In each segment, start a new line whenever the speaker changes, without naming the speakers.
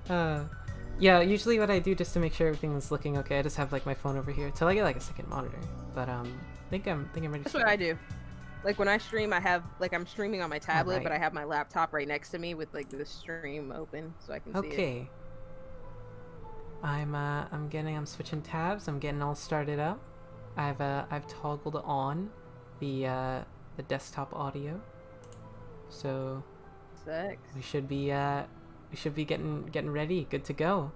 Uh, yeah, usually what I do just to make sure everything is looking okay, I just have like my phone over here till I get like a second monitor. But think I'm ready to
That's
start.
what I do. Like when I stream, I have like I'm streaming on my tablet,
Alright.
but I have my laptop right next to me with like the stream open so I can see it.
Okay. I'm switching tabs. I'm getting all started up. I've toggled on the desktop audio. So
Sex.
we should be getting ready, good to go.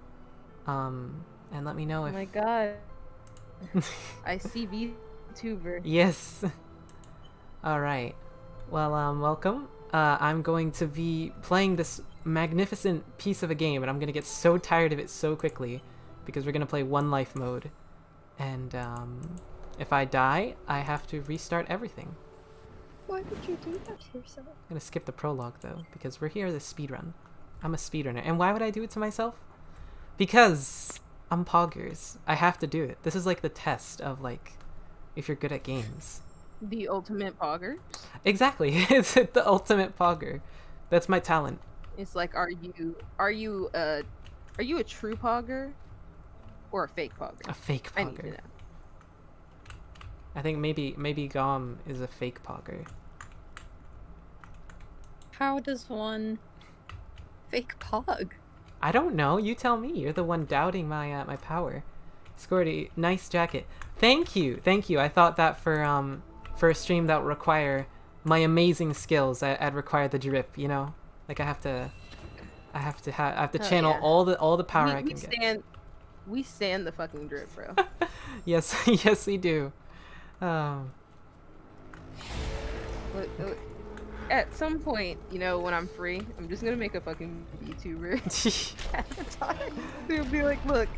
And let me know
Oh
if
my god. I see Vtuber.
yes. All right. Well, welcome. I'm going to be playing this magnificent piece of a game, and I'm gonna get so tired of it so quickly because we're gonna play one life mode, and if I die, I have to restart everything.
Why would you do that to yourself?
I'm gonna skip the prologue though because we're here to speedrun. I'm a speedrunner, and why would I do it to myself? Because I'm poggers. I have to do it. This is like the test of like if you're good at games.
The ultimate pogger.
Exactly. It's the ultimate pogger. That's my talent.
It's like, are you a true pogger or a fake pogger?
A fake
I need to
pogger.
know.
I think maybe Gom is a fake pogger.
How does one fake pog?
I don't know. You tell me. You're the one doubting my my power. Scorty, nice jacket. Thank you. I thought that for a stream that would require my amazing skills, I'd require the drip. You know, like I have to channel
yeah.
all the power I can get.
We stand the fucking drip, bro.
Yes, yes we do.
Look, at some point, you know, when I'm free, I'm just gonna make a fucking VTuber avatar. It'll be like, look.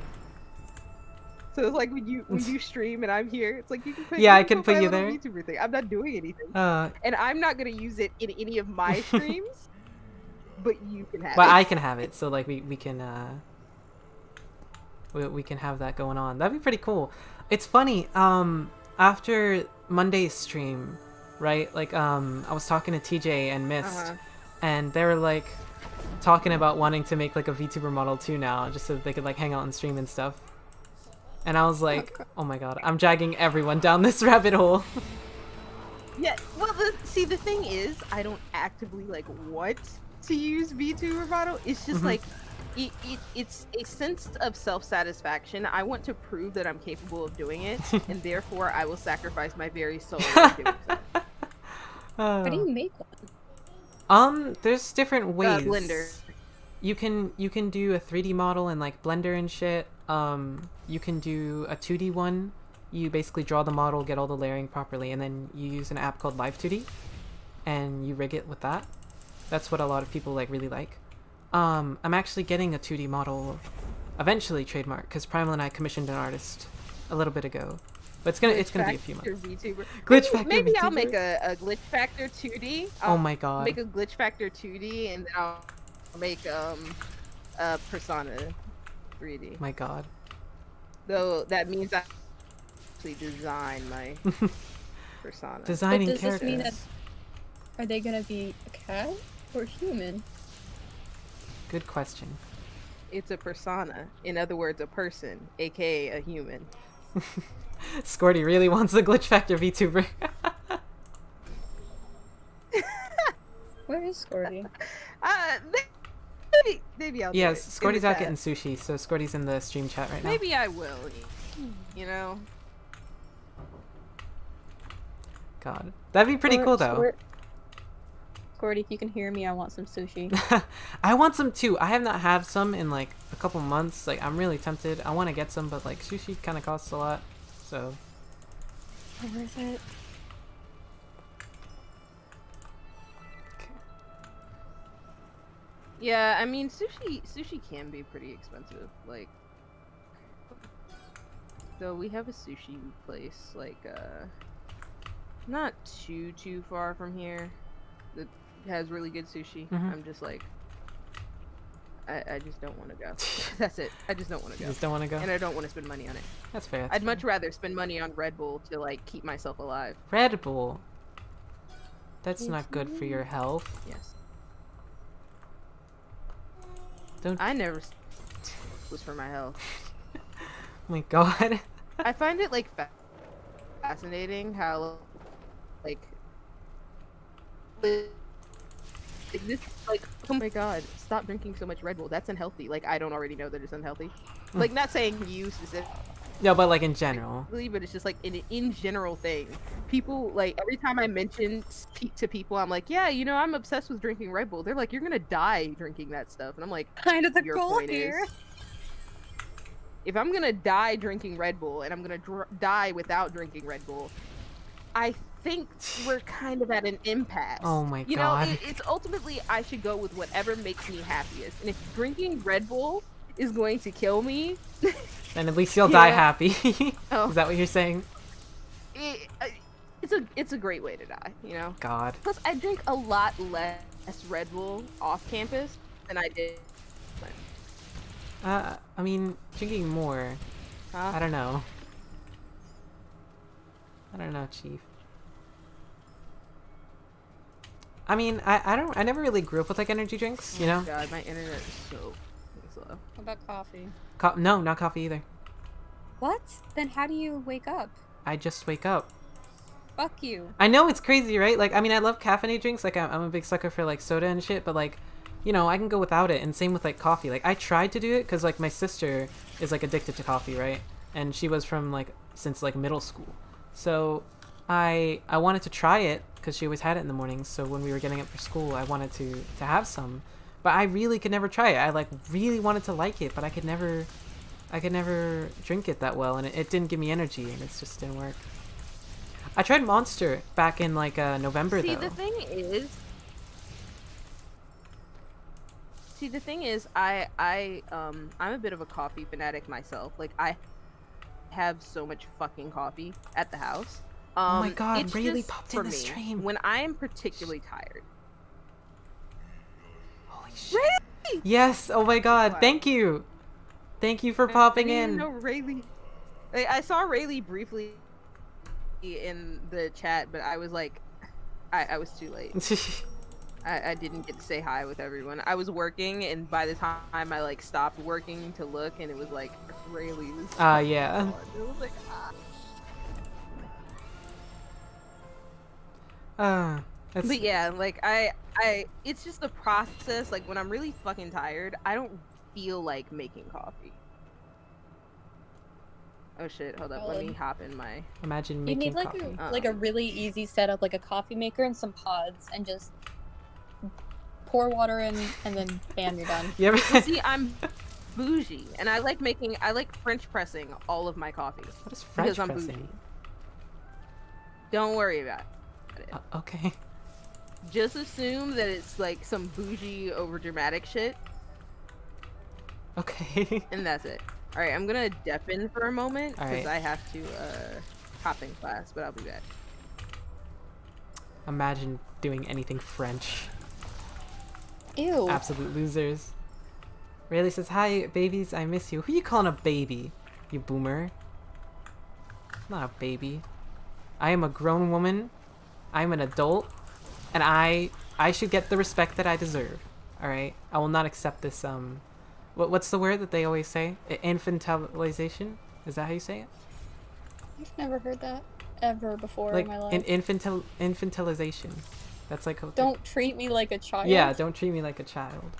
So it's like when you stream and I'm here, it's like you can put
yeah, I can put you there.
VTuber thing. I'm not doing anything,
Uh,
and I'm not gonna use it in any of my streams. But you can have
but
it.
I can have it, so like we can have that going on. That'd be pretty cool. It's funny. After Monday's stream, right? Like I was talking to TJ and Mist, and they were like talking about wanting to make like a VTuber model too now, just so they could like hang out and stream and stuff. And I was like, oh my god, I'm dragging everyone down this rabbit hole.
Yeah. Well, the thing is, I don't actively like want to use VTuber model. It's just like it's a sense of self-satisfaction. I want to prove that I'm capable of doing it, and therefore I will sacrifice my very soul in doing so.
How do you make one?
There's different ways.
Blender.
You can do a 3D model in like Blender and shit. You can do a 2D one. You basically draw the model, get all the layering properly, and then you use an app called Live 2D, and you rig it with that. That's what a lot of people like really like. I'm actually getting a 2D model eventually trademark because Primal and I commissioned an artist a little bit ago, but it's gonna be a few months.
VTuber.
Glitch Factor
Maybe
VTuber?
I'll make a Glitch Factor 2D.
Oh my god.
Make a Glitch Factor 2D, and then I'll make a Persona 3D.
My god.
Though that means I actually design my persona.
Designing
But does this
characters.
mean that are they gonna be a cat or human?
Good question.
It's a persona. In other words, a person, aka a human.
Scorty really wants the Glitch Factor VTuber.
Where is Scorty?
Maybe I'll.
Yes,
do it in
Scorty's
the
out
chat.
getting sushi, so Scorty's in the stream chat right now.
Maybe I will. You know.
God, that'd be pretty cool though.
Scorty, if you can hear me, I want some sushi.
I want some too. I have not had some in like a couple months. Like I'm really tempted. I want to get some, but like sushi kind of costs a lot, so.
Where is it?
Yeah, I mean, sushi can be pretty expensive. Like, so we have a sushi place, like, not too far from here that has really good sushi. I'm just like, I just don't want to go. That's it. I just don't want to go.
You just don't want to go?
And I don't want to spend money on it.
That's fair.
I'd much rather spend money on Red Bull to like keep myself alive.
Red Bull. That's not good for your health.
Yes.
Don't.
I never was for my health.
Oh my god.
I find it like fascinating how like this like, oh my god, stop drinking so much Red Bull. That's unhealthy. Like, I don't already know that it's unhealthy. Like, not saying you specifically,
No, but like in general.
but it's just like in general thing. People, like, every time I mention to people, I'm like, yeah, you know, I'm obsessed with drinking Red Bull. They're like, you're gonna die drinking that stuff. And I'm like,
Kind of the
your
goal
point
here.
is, if I'm gonna die drinking Red Bull and I'm gonna die without drinking Red Bull, I think we're kind of at an impasse.
Oh my
you
god.
know, it's ultimately I should go with whatever makes me happiest. And if drinking Red Bull is going to kill me,
Then at least you'll die
Yeah.
happy.
Oh.
Is that what you're saying?
it's a great way to die. You know.
God.
Plus, I drink a lot less Red Bull off campus than I did.
I mean, drinking more. I don't know. I don't know, Chief. I mean, I never really grew up with like energy drinks, you know?
God, my internet is so slow.
What about coffee?
No, not coffee either.
What? Then how do you wake up?
I just wake up.
Fuck you.
I know it's crazy, right? Like, I mean, I love caffeinated drinks. Like, I'm a big sucker for like soda and shit, but like, you know, I can go without it. And same with like coffee. Like, I tried to do it because like my sister is like addicted to coffee, right? And she was from like since like middle school. So I wanted to try it because she always had it in the mornings. So when we were getting up for school, I wanted to have some, but I really could never try it. I like really wanted to like it, but I could never drink it that well, and it didn't give me energy, and it just didn't work. I tried Monster back in like November though.
See, the thing is, I'm a bit of a coffee fanatic myself. Like, I have so much fucking coffee at the house.
Oh my god,
it's
Rayleigh
just
popped
for
in the
me,
stream.
when I am particularly tired.
Holy shit. Yes, oh my god,
Wow.
thank you. Thank you for popping
I didn't
in.
know Rayleigh. I saw Rayleigh briefly in the chat, but I was like, I was too late. I didn't get to say hi with everyone. I was working, and by the time I like stopped working to look, and it was like Rayleigh was.
Yeah.
It was like,
That's...
But yeah, like it's just the process. Like, when I'm really fucking tired, I don't feel like making coffee. Oh shit! Hold up, let me hop in my.
Imagine
You
making
need like
coffee.
a really easy setup, like a coffee maker and some pods, and just pour water in, and then bam, you're done.
You ever...
See, I'm bougie, and I like French pressing all of my coffee.
What is French
because I'm
pressing?
bougie. Don't worry about it.
Okay.
Just assume that it's like some bougie over dramatic shit,
Okay.
and that's it. All right, I'm gonna dep in for a moment because
Alright.
I have to hop in class, but I'll be back.
Imagine doing anything French.
Ew.
Absolute losers. Rayleigh says, hi, babies, I miss you. Who you calling a baby, you boomer? I'm not a baby. I am a grown woman. I'm an adult. And I should get the respect that I deserve. Alright? I will not accept this, what's the word that they always say? Infantilization? Is that how you say it?
I've never heard that ever before
Like,
in my life.
an infantilization. That's like...
Don't treat me like a child.
Yeah, don't treat me like a child.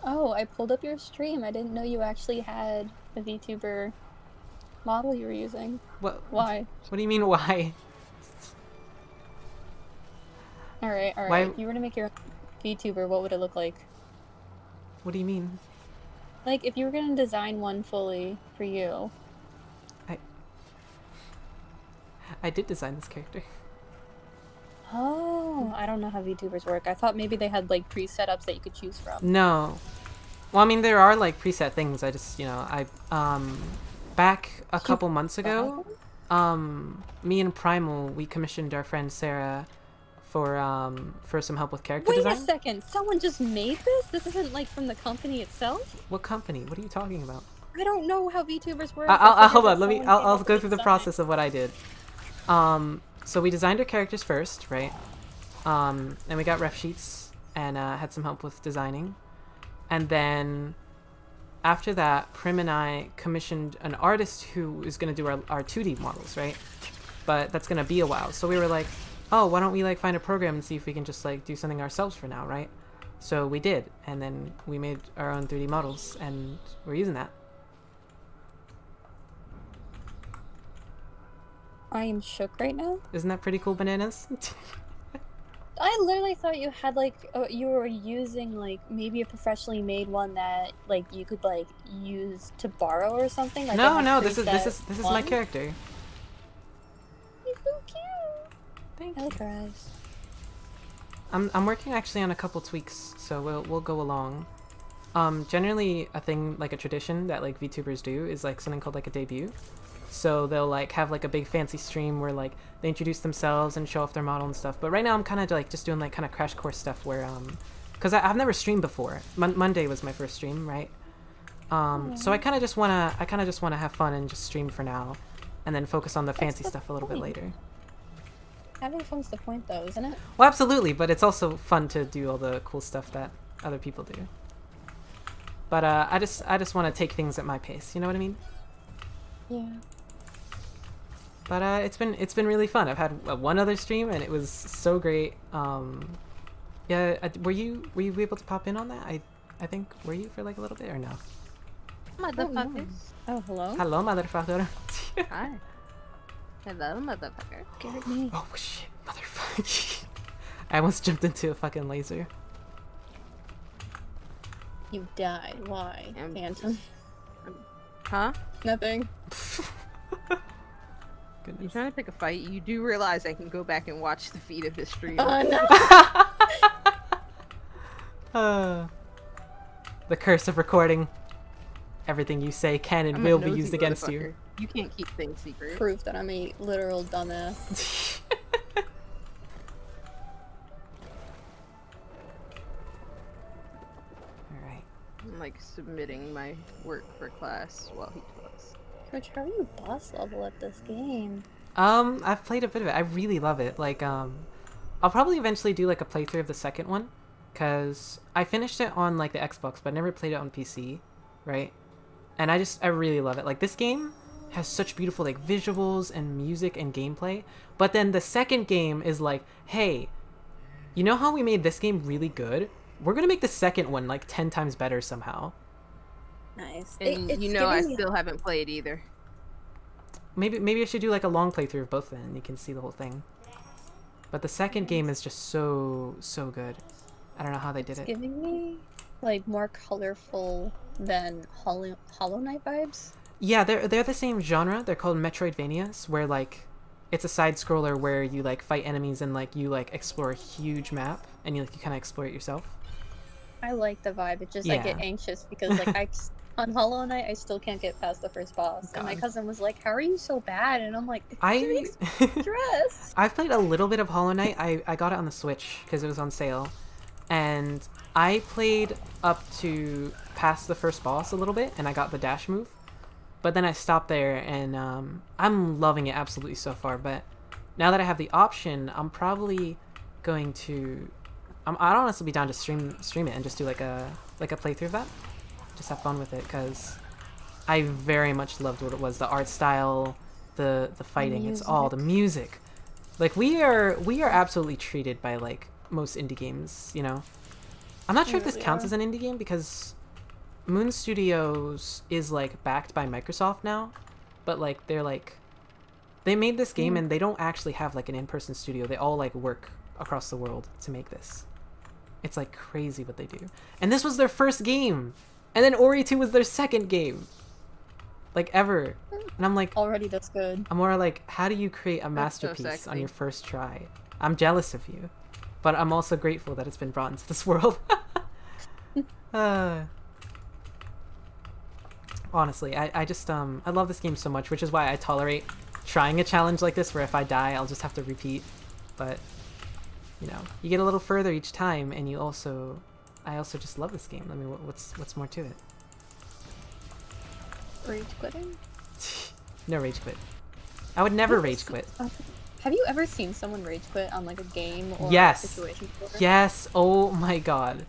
Oh, I pulled up your stream. I didn't know you actually had a VTuber model you were using.
What?
Why?
What do you mean, why?
Alright.
Why-
If you were to make your VTuber, what would it look like?
What do you mean?
Like, if you were gonna design one fully for you.
I did design this character.
Oh, I don't know how VTubers work. I thought maybe they had, like, pre-setups that you could choose from.
No. Well, I mean, there are, like, preset things. I just, you know, back a couple months ago, me and Primal, we commissioned our friend Sarah for some help with character
Wait
design.
a second! Someone just made this? This isn't, like, from the company itself?
What company? What are you talking about?
I don't know how VTubers work.
I'll hold on. I'll go through the process of what I did. So we designed our characters first, right? And we got ref sheets and had some help with designing. And then after that, Prim and I commissioned an artist who is going to do our 2D models, right? But that's going to be a while. So we were like, oh, why don't we like find a program and see if we can just like do something ourselves for now, right? So we did, and then we made our own 3D models, and we're using that.
I am shook right now.
Isn't that pretty cool, Bananas?
I literally thought you had like you were using like maybe a professionally made one that like you could like use to borrow or something. Like
No, this is my
ones.
character.
He's so cute.
Thank
I
you.
like her eyes.
I'm working actually on a couple tweaks, so we'll go along. Generally a thing, like a tradition that like VTubers do is like something called like a debut. So they'll like have like a big fancy stream where like they introduce themselves and show off their model and stuff. But right now I'm kind of like just doing like kind of crash course stuff where because I've never streamed before. Monday was my first stream, right? So I kind of just wanna have fun and just stream for now, and then focus on the fancy
the
stuff a little bit
point.
later.
Having fun's the point though, isn't it?
Well, absolutely, but it's also fun to do all the cool stuff that other people do. But I just want to take things at my pace. You know what I mean?
Yeah.
But it's been really fun. I've had one other stream and it was so great. Yeah, were you able to pop in on that? I think were you for like a little bit or no?
Motherfuckers.
Oh, hello.
Hello, motherfucker.
Hi. Hello, motherfucker.
Scared me.
Oh shit, motherfucker! I almost jumped into a fucking laser.
You died. Why, Phantom?
Huh?
Nothing.
You
Goodness.
trying to pick a fight? You do realize I can go back and watch the feed of this stream.
No.
The curse of recording. Everything you say can and
I'm a
will be
nosy
used against you.
motherfucker. You can't keep things secret.
Proof that I'm a literal dumbass.
Alright.
I'm like submitting my work for class while he talks.
Coach, how are you boss level at this game?
I've played a bit of it. I really love it. Like, I'll probably eventually do like a playthrough of the second one, cause I finished it on like the Xbox, but I never played it on PC, right? And I really love it. Like, this game has such beautiful like visuals and music and gameplay, but then the second game is like, hey, you know how we made this game really good? We're gonna make the second one like 10 times better somehow.
Nice.
And
It's
you know I
giving me-
still haven't played either.
Maybe I should do like a long playthrough of both of them and you can see the whole thing. But the second game is just so good. I don't know how they did
It's
it.
giving me like more colorful than Hollow Knight vibes.
Yeah, they're the same genre. They're called Metroidvanias, where like it's a side scroller where you like fight enemies and like you like explore a huge map and you kind of explore it yourself.
I like the vibe. It just I get
Yeah.
anxious because like on Hollow Knight I still can't get past the first boss. And my
God.
cousin was like, "How are you so bad?" And I'm like,
I
"It makes me stress."
I've played a little bit of Hollow Knight. I got it on the Switch because it was on sale, and I played up to past the first boss a little bit, and I got the dash move. But then I stopped there, and I'm loving it absolutely so far. But now that I have the option, I'm probably going to. I'd honestly be down to stream it and just do like a playthrough of that. Just have fun with it because I very much loved what it was. The art style, the fighting, it's all the music. Like we are absolutely treated by like most indie games, you know. I'm not sure if this
really
counts
are.
as an indie game because Moon Studios is like backed by Microsoft now, but like they made this game and they don't actually have like an in-person studio. They all like work across the world to make this. It's like crazy what they do. And this was their first game. And then Ori 2 was their second game. Like ever. And I'm like,
Already that's good.
I'm more like, how do you create a
That's so
masterpiece on
sexy.
your first try? I'm jealous of you. But I'm also grateful that it's been brought into this world. Honestly, I just I love this game so much, which is why I tolerate trying a challenge like this where if I die I'll just have to repeat. But you know, you get a little further each time and I also just love this game. I mean, what's more to it?
Rage quitting?
No rage quit. I would never rage quit.
Have you ever seen someone rage quit on like a game or
Yes.
a situation before?
Yes. Oh my god.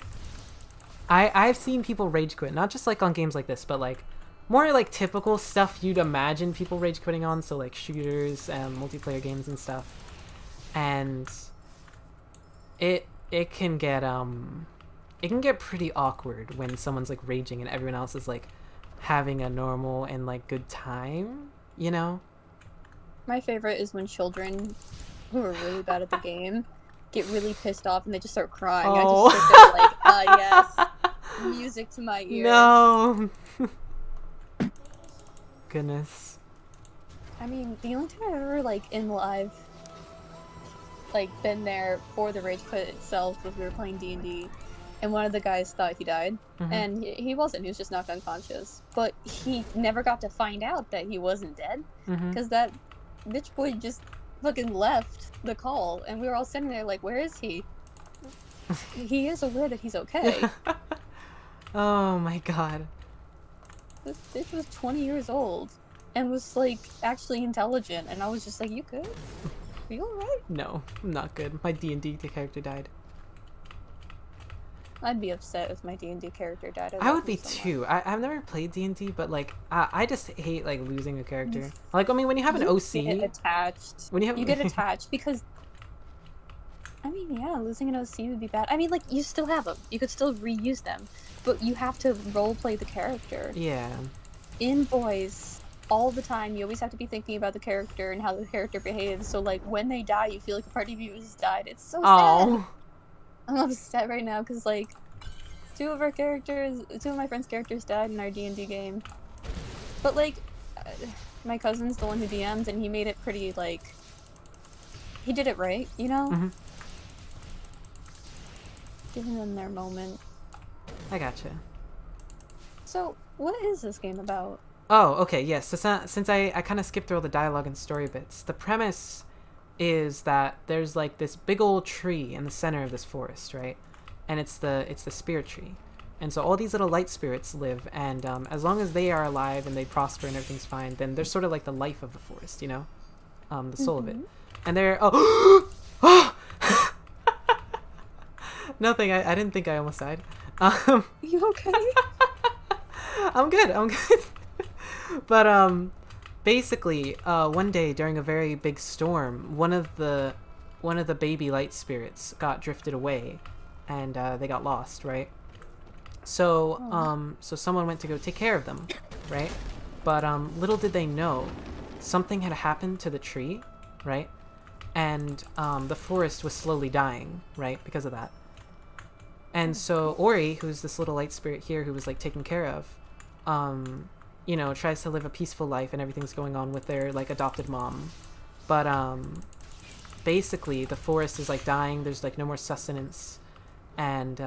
I've seen people rage quit, not just like on games like this, but like more like typical stuff you'd imagine people rage quitting on, so like shooters and multiplayer games and stuff. And it can get pretty awkward when someone's like raging and everyone else is like having a normal and like good time, you know?
My favorite is when children who are really bad at the game get really pissed off and they just start crying.
Oh.
I just sit there like, yes, music to my ears.
No. Goodness.
I mean, the only time I've ever like in live, like been there for the rage quit itself was we were playing D&D, and one of the guys thought he died, and he wasn't. He was just knocked unconscious. But he never got to find out that he wasn't dead, because that bitch boy just fucking left the call, and we were all sitting there like, where is he? He is aware that he's okay.
Oh my god.
This bitch was 20 years old and was like actually intelligent, and I was just like, you good? Are you alright?
No, I'm not good. My D&D character died.
I'd be upset if my D&D character died.
I would be too. I've never played D&D, but like I just hate like losing a character. Like, I mean, when you have an OC,
get attached.
When you
get attached because, I mean, yeah, losing an OC would be bad. I mean, like, you still have them. You could still reuse them, but you have to roleplay the character.
Yeah.
In voice, all the time, you always have to be thinking about the character and how the character behaves. So, like, when they die, you feel like a part of you has died. It's so sad. I'm upset right now because, like, two of my friends' characters died in our D&D game. But, like, my cousin's the one who DM'd, and he made it pretty, like, he did it right, you know? Giving them their moment.
I gotcha.
So, what is this game about?
Oh, okay, yes. So since I kind of skipped through all the dialogue and story bits, the premise is that there's like this big old tree in the center of this forest, right? And it's the spirit tree. And so all these little light spirits live, and as long as they are alive and they prosper and everything's fine, then they're sort of like the life of the forest, you know? The soul of it. And they're... Nothing, I didn't think I almost died.
You okay?
I'm good. But basically, one day during a very big storm, one of the baby light spirits got drifted away, and they got lost, right? So so someone went to go take care of them, right? But little did they know, something had happened to the tree, right? And the forest was slowly dying, right, because of that. And so Ori, who's this little light spirit here who was like taken care of, you know, tries to live a peaceful life and everything's going on with their like adopted mom. But basically the forest is like dying, there's like no more sustenance, and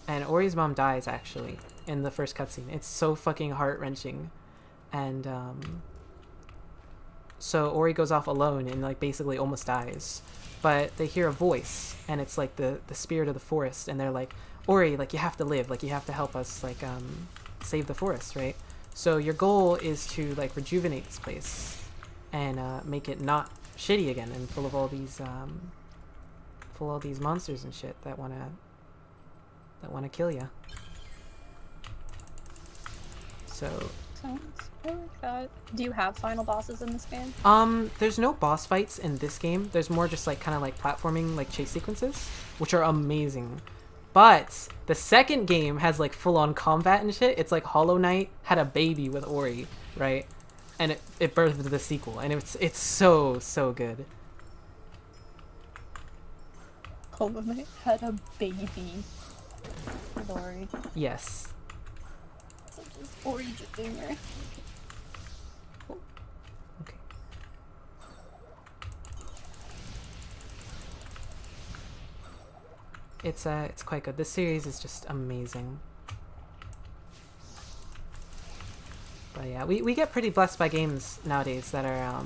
Ori's mom dies actually in the first cutscene. It's so fucking heart-wrenching. And so Ori goes off alone and like basically almost dies. But they hear a voice, and it's like the spirit of the forest, and they're like, Ori, like, you have to live, like, you have to help us, like, save the forest, right? So your goal is to like rejuvenate this place and make it not shitty again and full of all these monsters and shit that wanna kill you. So
I like that. Do you have final bosses in this game?
There's no boss fights in this game. There's more just like kind of like platforming, like chase sequences, which are amazing. But the second game has like full-on combat and shit. It's like Hollow Knight had a baby with Ori, right? And it birthed the sequel, and it's so good.
Hollow Knight had a baby with Ori.
Yes.
Such as Ori Junior.
Okay. It's quite good. This series is just amazing. But yeah, we get pretty blessed by games nowadays that are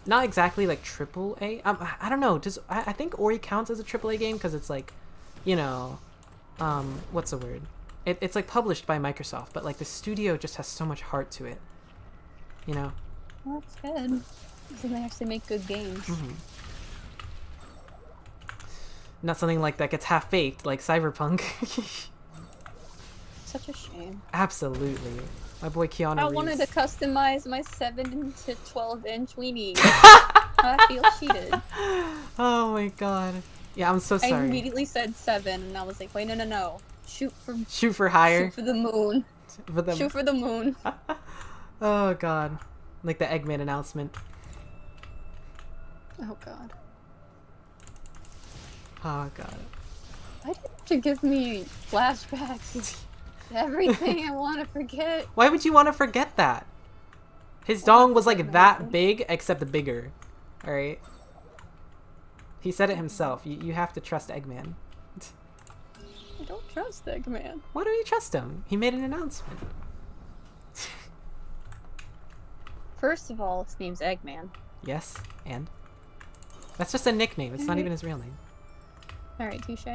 not exactly like AAA. I don't know. I think Ori counts as a AAA game because it's like, you know, what's the word? It's like published by Microsoft, but like the studio just has so much heart to it. You know.
Well, that's good. So they actually make good games.
Not something like that gets half-baked, like Cyberpunk.
such a shame.
Absolutely. My boy Keanu
I
Reeves.
wanted to customize my 7 to 12-inch weenie. I feel cheated.
Oh my god. Yeah, I'm so
I
sorry.
immediately said 7, and I was like, wait, no. Shoot
Shoot for higher.
for the moon.
For them.
Shoot for the moon.
Oh god. Like the Eggman announcement.
Oh god.
Oh god.
Why did you give me flashbacks? Everything I want to forget.
Why would you want to forget that? His dong was like that big, except bigger. Alright? He said it himself. You have to trust Eggman.
I don't trust Eggman.
Why don't you trust him? He made an announcement.
First of all, his name's Eggman.
Yes, and? That's just a nickname. It's not even his real name.
Alright, touche.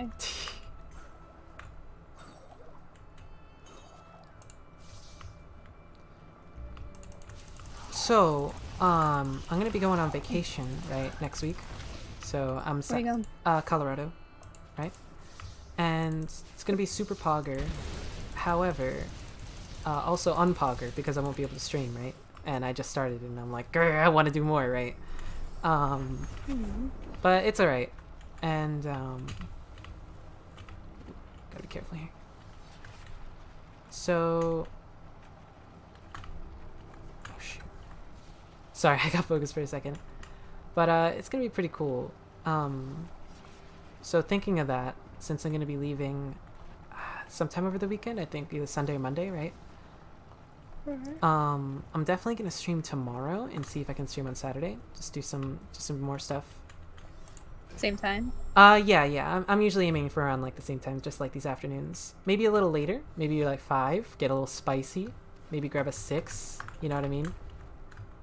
So, I'm gonna be going on vacation, right, next week. So,
Where you going?
Colorado, right? And it's gonna be super pogger. However, also unpogger because I won't be able to stream, right? And I just started and I'm like, grr, I want to do more, right? But it's alright. And, gotta be careful here. So, oh shoot. Sorry, I got focused for a second. But, it's gonna be pretty cool. So thinking of that, since I'm gonna be leaving sometime over the weekend, I think either Sunday or Monday, right? I'm definitely gonna stream tomorrow and see if I can stream on Saturday. Just do some more stuff.
Same time?
Yeah. I'm usually aiming for around like the same time, just like these afternoons. Maybe a little later. Maybe like 5. Get a little spicy. Maybe grab a 6. You know what I mean?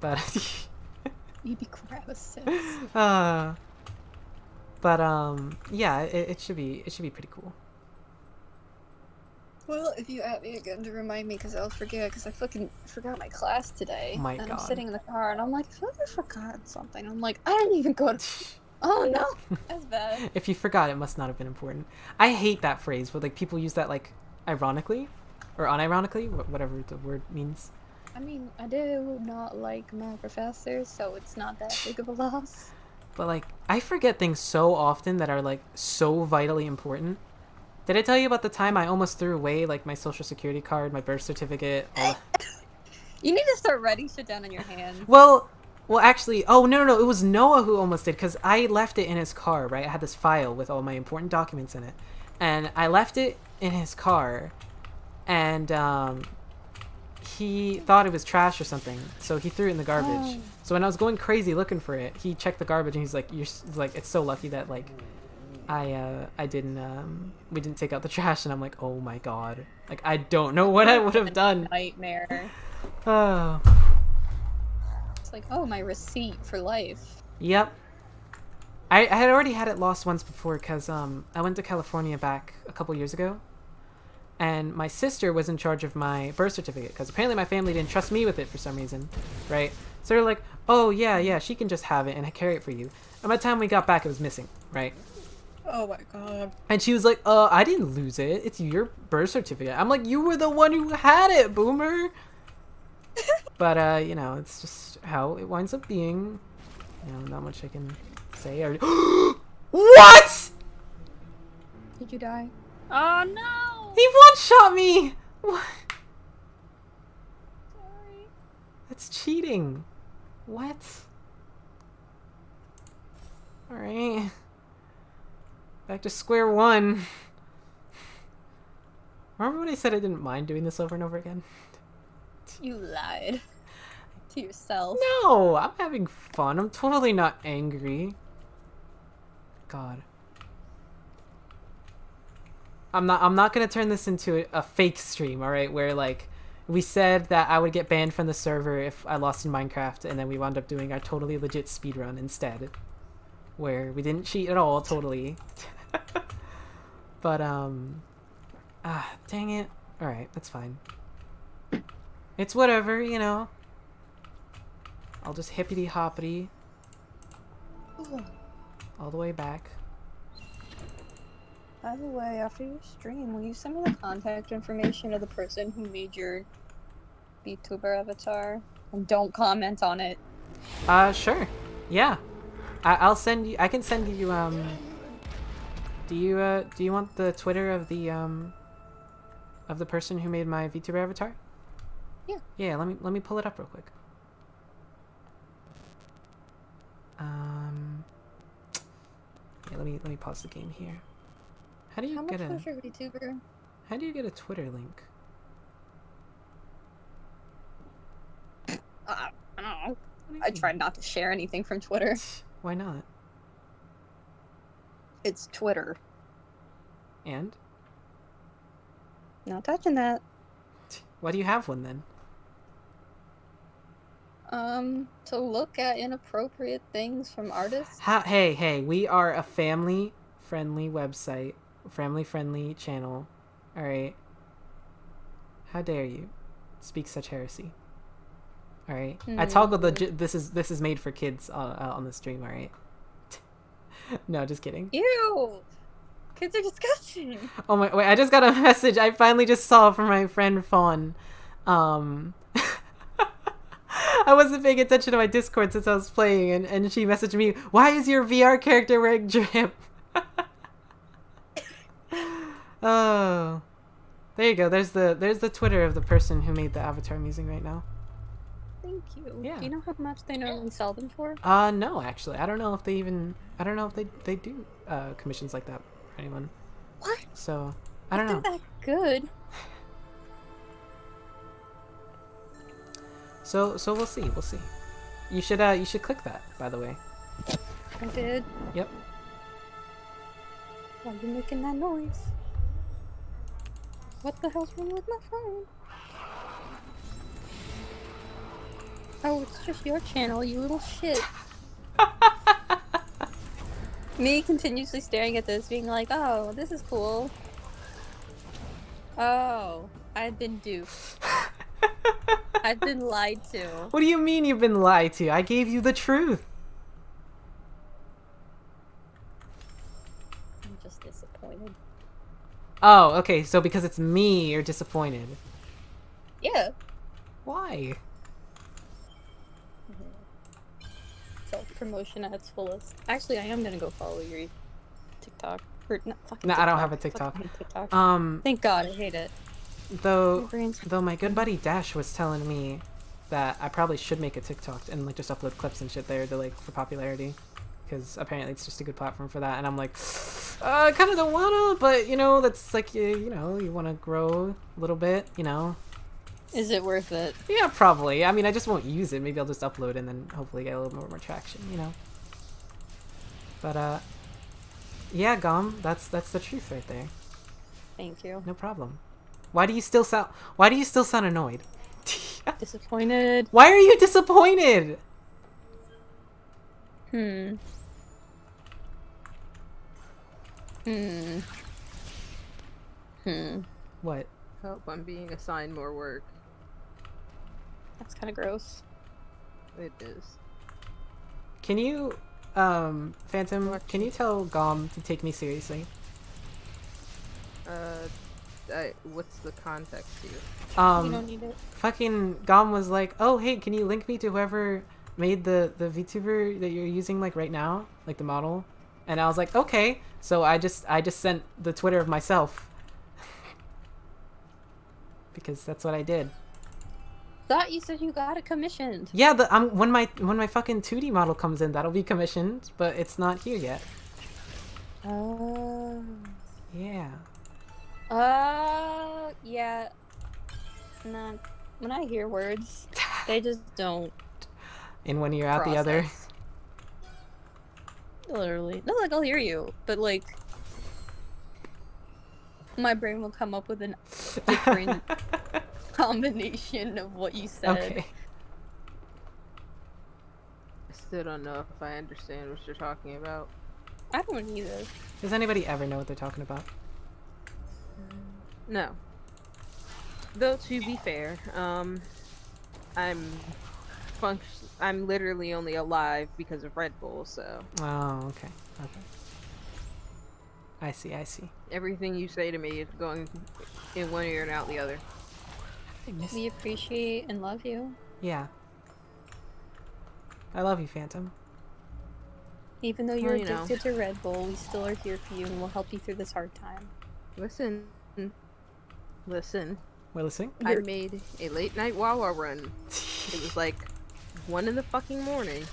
But
Maybe grab a 6.
Yeah, it should be pretty cool.
Well, if you add me again to remind me, because I'll forget, because I fucking forgot my class today.
Oh my
and
God.
I'm sitting in the car, and I'm like, I feel like I forgot something. I'm like, I didn't even go to... Oh, no! That's bad.
If you forgot, it must not have been important. I hate that phrase, but like people use that like ironically or unironically, whatever the word means.
I mean, I do not like my professors, so it's not that big of a loss.
But like, I forget things so often that are like so vitally important. Did I tell you about the time I almost threw away like my social security card, my birth certificate?
You need to start writing shit down in your hand.
Well, actually, oh no, it was Noah who almost did, because I left it in his car, right? I had this file with all my important documents in it, and I left it in his car, and he thought it was trash or something, so he threw it in the garbage. So when I was going crazy looking for it, he checked the garbage and he's like, it's so lucky that like I didn't we didn't take out the trash. And I'm like, oh my god, like I don't know what I would have done.
Nightmare.
Oh.
It's like, oh, my receipt for life.
Yep. I had already had it lost once before because I went to California back a couple years ago, and my sister was in charge of my birth certificate because apparently my family didn't trust me with it for some reason, right? So they're like, oh yeah, she can just have it and carry it for you. And by the time we got back, it was missing, right?
Oh my god.
And she was like, I didn't lose it. It's your birth certificate. I'm like, you were the one who had it, boomer. But, you know, it's just how it winds up being. You know, not much I can say. What?
Did you die? Oh no!
He one-shot me! What?
Sorry.
That's cheating. What? Alright. Back to square one. Remember when I said I didn't mind doing this over and over again?
You lied. To yourself.
No, I'm having fun. I'm totally not angry. God. I'm not gonna turn this into a fake stream, alright? Where like we said that I would get banned from the server if I lost in Minecraft, and then we wound up doing our totally legit speedrun instead. Where we didn't cheat at all, totally. But dang it. Alright, that's fine. It's whatever, you know. I'll just hippity hoppity all the way back.
By the way, after your stream, will you send me the contact information of the person who made your VTuber avatar? And don't comment on it.
Sure. Yeah. I'll send you. I can send you. Do you want the Twitter of the person who made my VTuber avatar?
Yeah.
Yeah. Let me pull it up real quick. Yeah. Let me pause the game here. How do you
How
get
much
a?
was your VTuber?
How do you get a Twitter link?
I don't know.
What do you
I
mean?
tried not to share anything from Twitter.
Why not?
It's Twitter.
And
Not touching that.
why do you have one then?
To look at inappropriate things from artists.
Hey, we are a family-friendly website, family-friendly channel. All right. How dare you speak such heresy? All right. I toggled the this is made for kids on the stream. All right. No, just kidding.
Ew! Kids are disgusting.
Oh my! Wait, I just got a message. I finally just saw from my friend Fawn. I wasn't paying attention to my Discord since I was playing, and she messaged me, "Why is your VR character wearing drip?" Oh, there you go. There's the Twitter of the person who made the avatar I'm using right now.
Thank you.
Yeah.
Do you know how much they normally sell them for?
No, actually, I don't know if they do commissions like that for anyone.
What?
So I don't
They're
know.
that good.
So we'll see. We'll see. You should click that, by the way.
I did.
Yep.
Why are you making that noise? What the hell's wrong with my phone? Oh, it's just your channel, you little shit. Me continuously staring at this, being like, oh, this is cool. Oh, I've been duped. I've been lied to.
What do you mean you've been lied to? I gave you the truth.
I'm just disappointed.
Oh, okay. So because it's me, you're disappointed.
Yeah.
Why?
Self-promotion at its fullest. Actually, I am gonna go follow your TikTok. Or not fucking
No,
TikTok.
I don't have a TikTok.
Fucking TikTok.
Thank
God, I hate it.
Though
My brain's-
my good buddy Dash was telling me that I probably should make a TikTok and like just upload clips and shit there to like for popularity, because apparently it's just a good platform for that. And I'm like, I kind of don't wanna, but you know, that's like you know, you want to grow a little bit, you know.
Is it worth it?
Yeah, probably. I mean, I just won't use it. Maybe I'll just upload and then hopefully get a little more traction, you know. But yeah, Gom, that's the truth right there.
Thank you.
No problem. Why do you still sound annoyed?
Disappointed.
Why are you disappointed?
Hmm.
What?
Help! I'm being assigned more work.
That's kind of gross.
It is.
Can you, Phantom, can you tell Gom to take me seriously?
What's the context here?
You don't need it.
Fucking Gom was like, oh, hey, can you link me to whoever made the VTuber that you're using, like, right now? Like, the model? And I was like, okay. So I just sent the Twitter of myself. Because that's what I did.
Thought you said you got it commissioned.
Yeah, when my fucking 2D model comes in, that'll be commissioned, but it's not here yet.
Oh.
Yeah.
Yeah. Nah. When I hear words, they just don't.
In one ear, out the other.
process. Literally. No, like, I'll hear you, but, like, my brain will come up with a different combination of what you said.
Okay.
I still don't know if I understand what you're talking about.
I don't either.
Does anybody ever know what they're talking about?
No. Though to be fair, I'm literally only alive because of Red Bull, so
Oh, okay. Okay. I see. I see.
Everything you say to me is going in one ear and out the other.
I missed.
We appreciate and love you.
Yeah. I love you, Phantom.
Even though you're
Well, you know.
addicted to Red Bull, we still are here for you and we'll help you through this hard time.
Listen.
We're listening.
I made a late night Wawa run. It was like 1 in the fucking morning.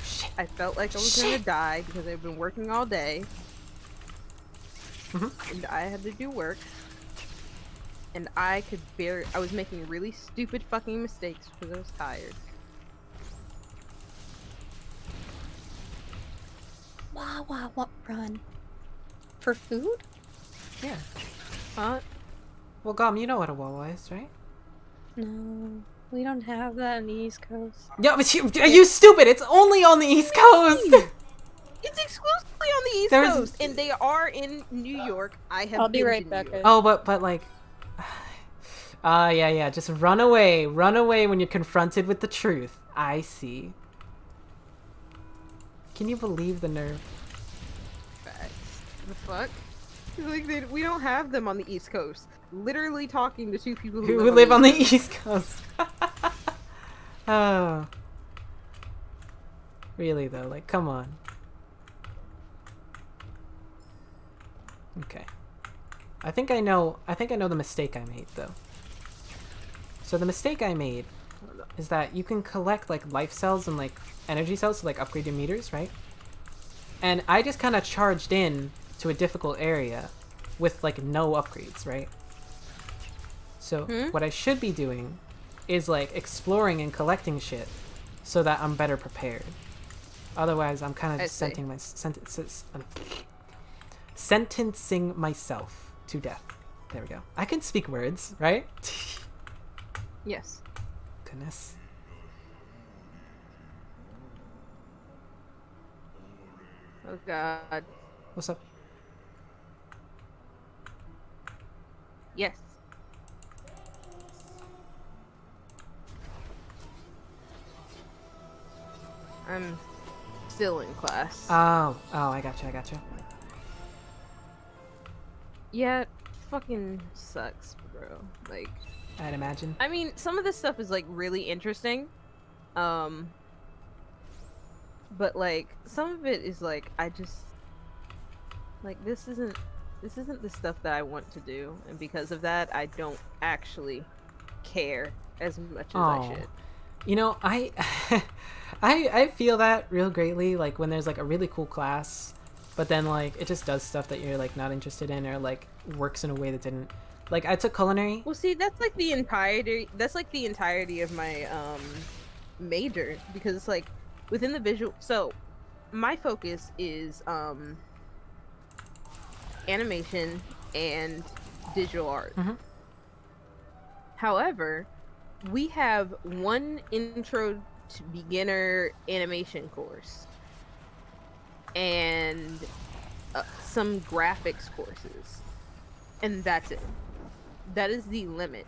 Shit.
I felt like I was gonna die because I've been working all day. And I had to do work. And I was making really stupid fucking mistakes because I was tired.
Wow, what run? For food?
Yeah.
Huh?
Well, Gom, you know what a Wawa is, right?
No, we don't have that on the East Coast.
Yeah, but are you stupid? It's only on the East Coast.
It's exclusively on the East
There's-
Coast, and they are in New York. I have.
I'll be
been
right
to
back,
New York.
guys.
Oh, but like, yeah. Just run away when you're confronted with the truth. I see. Can you believe the nerve?
Facts. The fuck? Like we don't have them on the East Coast. Literally talking to 2 people
Who live on the East Coast? Oh. Really though, like, come on. Okay. I think I know the mistake I made though. So the mistake I made is that you can collect like life cells and like energy cells to like upgrade your meters, right? And I just kind of charged in to a difficult area with like no upgrades, right? So what I should be doing is like exploring and collecting shit so that I'm better prepared. Otherwise, I'm kind of just sentencing myself to death. There we go. I can speak words, right?
Yes.
Goodness.
Oh god.
What's up?
Yes. I'm still in class.
Oh, I gotcha.
Yeah, it fucking sucks, bro. Like,
I'd imagine.
I mean, some of this stuff is like really interesting. But like some of it is like I just like this isn't the stuff that I want to do, and because of that I don't actually care as much as I should.
You know, I I feel that real greatly, like when there's like a really cool class, but then like it just does stuff that you're like not interested in, or like works in a way that didn't. Like I took culinary.
Well, see, that's like the entirety of my major, because it's like within the visual. So my focus is animation and digital art. However, we have one intro to beginner animation course and some graphics courses, and that's it. That is the limit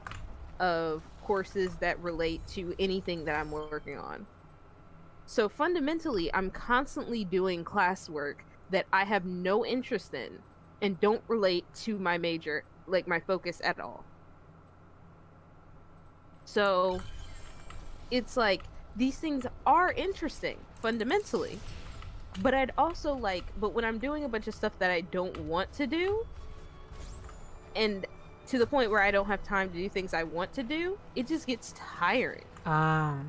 of courses that relate to anything that I'm working on. So fundamentally, I'm constantly doing classwork that I have no interest in and don't relate to my major, like my focus at all. So it's like these things are interesting fundamentally, but but when I'm doing a bunch of stuff that I don't want to do, and to the point where I don't have time to do things I want to do, it just gets tiring.
I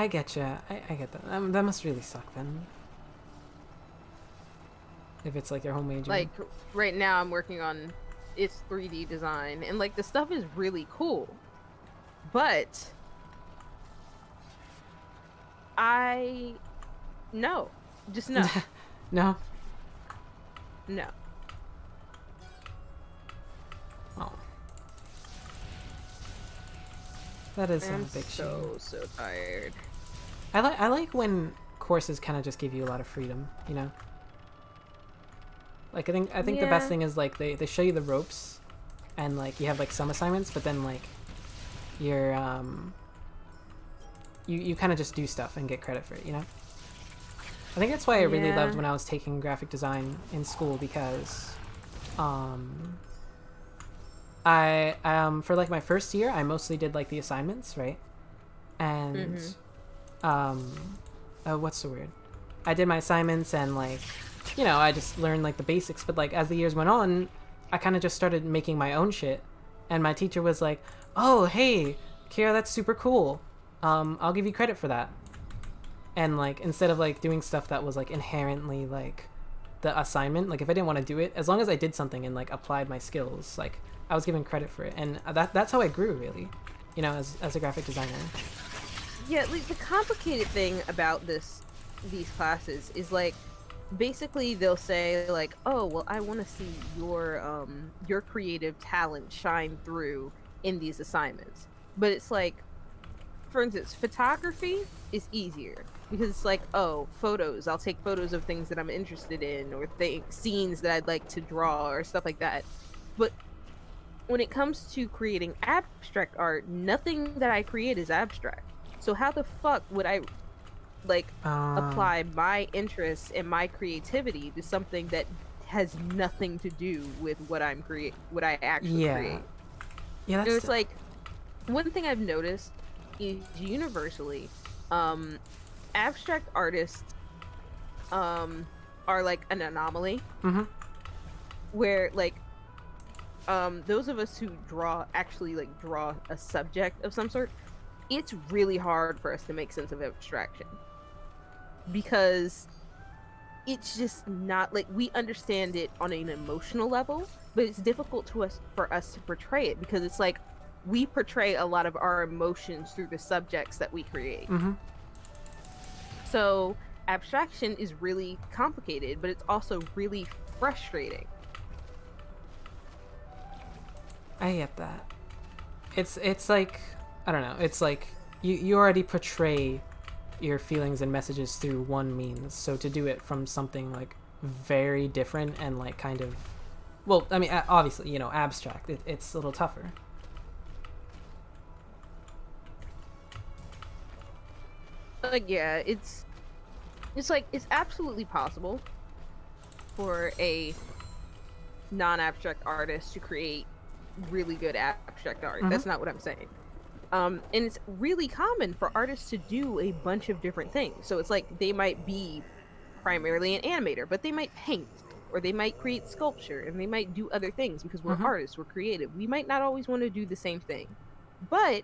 get you. I get that. That must really suck then. If it's like your whole major.
Like right now I'm working on its 3D design, and like the stuff is really cool, but no.
No.
No.
Oh. That is
I'm
a big shame.
so tired.
I like when courses kind of just give you a lot of freedom, you know? Like I think the best
Yeah.
thing is like they show you the ropes, and like you have like some assignments, but then like you're you kind of just do stuff and get credit for it, you know? I think that's why I really
Yeah.
loved when I was taking graphic design in school, because I for like my first year I mostly did like the assignments, right? And what's the word? I did my assignments and like, you know, I just learned like the basics, but like as the years went on, I kind of just started making my own shit. And my teacher was like, "Oh, hey, Kira, that's super cool. I'll give you credit for that." And like instead of like doing stuff that was like inherently like the assignment, like if I didn't want to do it, as long as I did something and like applied my skills, like I was given credit for it. And that's how I grew, really, you know, as a graphic designer.
Yeah, like the complicated thing about these classes is like basically they'll say like, "Oh, well, I want to see your creative talent shine through in these assignments." But it's like, for instance, photography is easier because it's like, "Oh, photos. I'll take photos of things that I'm interested in or scenes that I'd like to draw or stuff like that." But when it comes to creating abstract art, nothing that I create is abstract. So how the fuck would I like apply my interests and my creativity to something that has nothing to do with what what I actually
Yeah.
create?
Yeah,
And
that's
it's like one thing I've noticed is universally, um, abstract artists are like an anomaly where like those of us who actually like draw a subject of some sort, it's really hard for us to make sense of abstraction because it's just not like we understand it on an emotional level, but it's difficult for us to portray it because it's like we portray a lot of our emotions through the subjects that we create. So abstraction is really complicated, but it's also really frustrating.
I get that. It's like, I don't know. It's like you already portray your feelings and messages through one means. So to do it from something like very different and like kind of, well, I mean, obviously, you know, abstract. It's a little tougher.
Like yeah, it's like it's absolutely possible for a non-abstract artist to create really good abstract art. That's not what I'm saying. And it's really common for artists to do a bunch of different things. So it's like they might be primarily an animator, but they might paint or they might create sculpture and they might do other things because we're artists, we're creative. We might not always want to do the same thing. But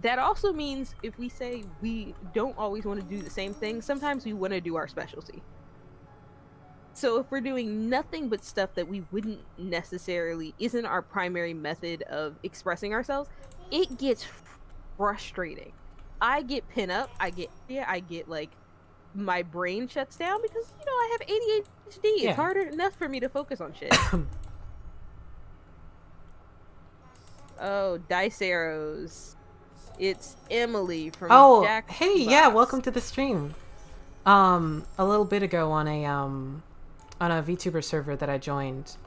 that also means if we say we don't always want to do the same thing, sometimes we want to do our specialty. So if we're doing nothing but stuff that we wouldn't necessarily isn't our primary method of expressing ourselves, it gets frustrating. I get pin up, I get like my brain shuts down because you know I have ADHD.
Yeah.
It's harder enough for me to focus on shit. Oh, dice arrows. It's Emily from Jack.
Hey, yeah, welcome to the stream. A little bit ago on a Vtuber server that I joined,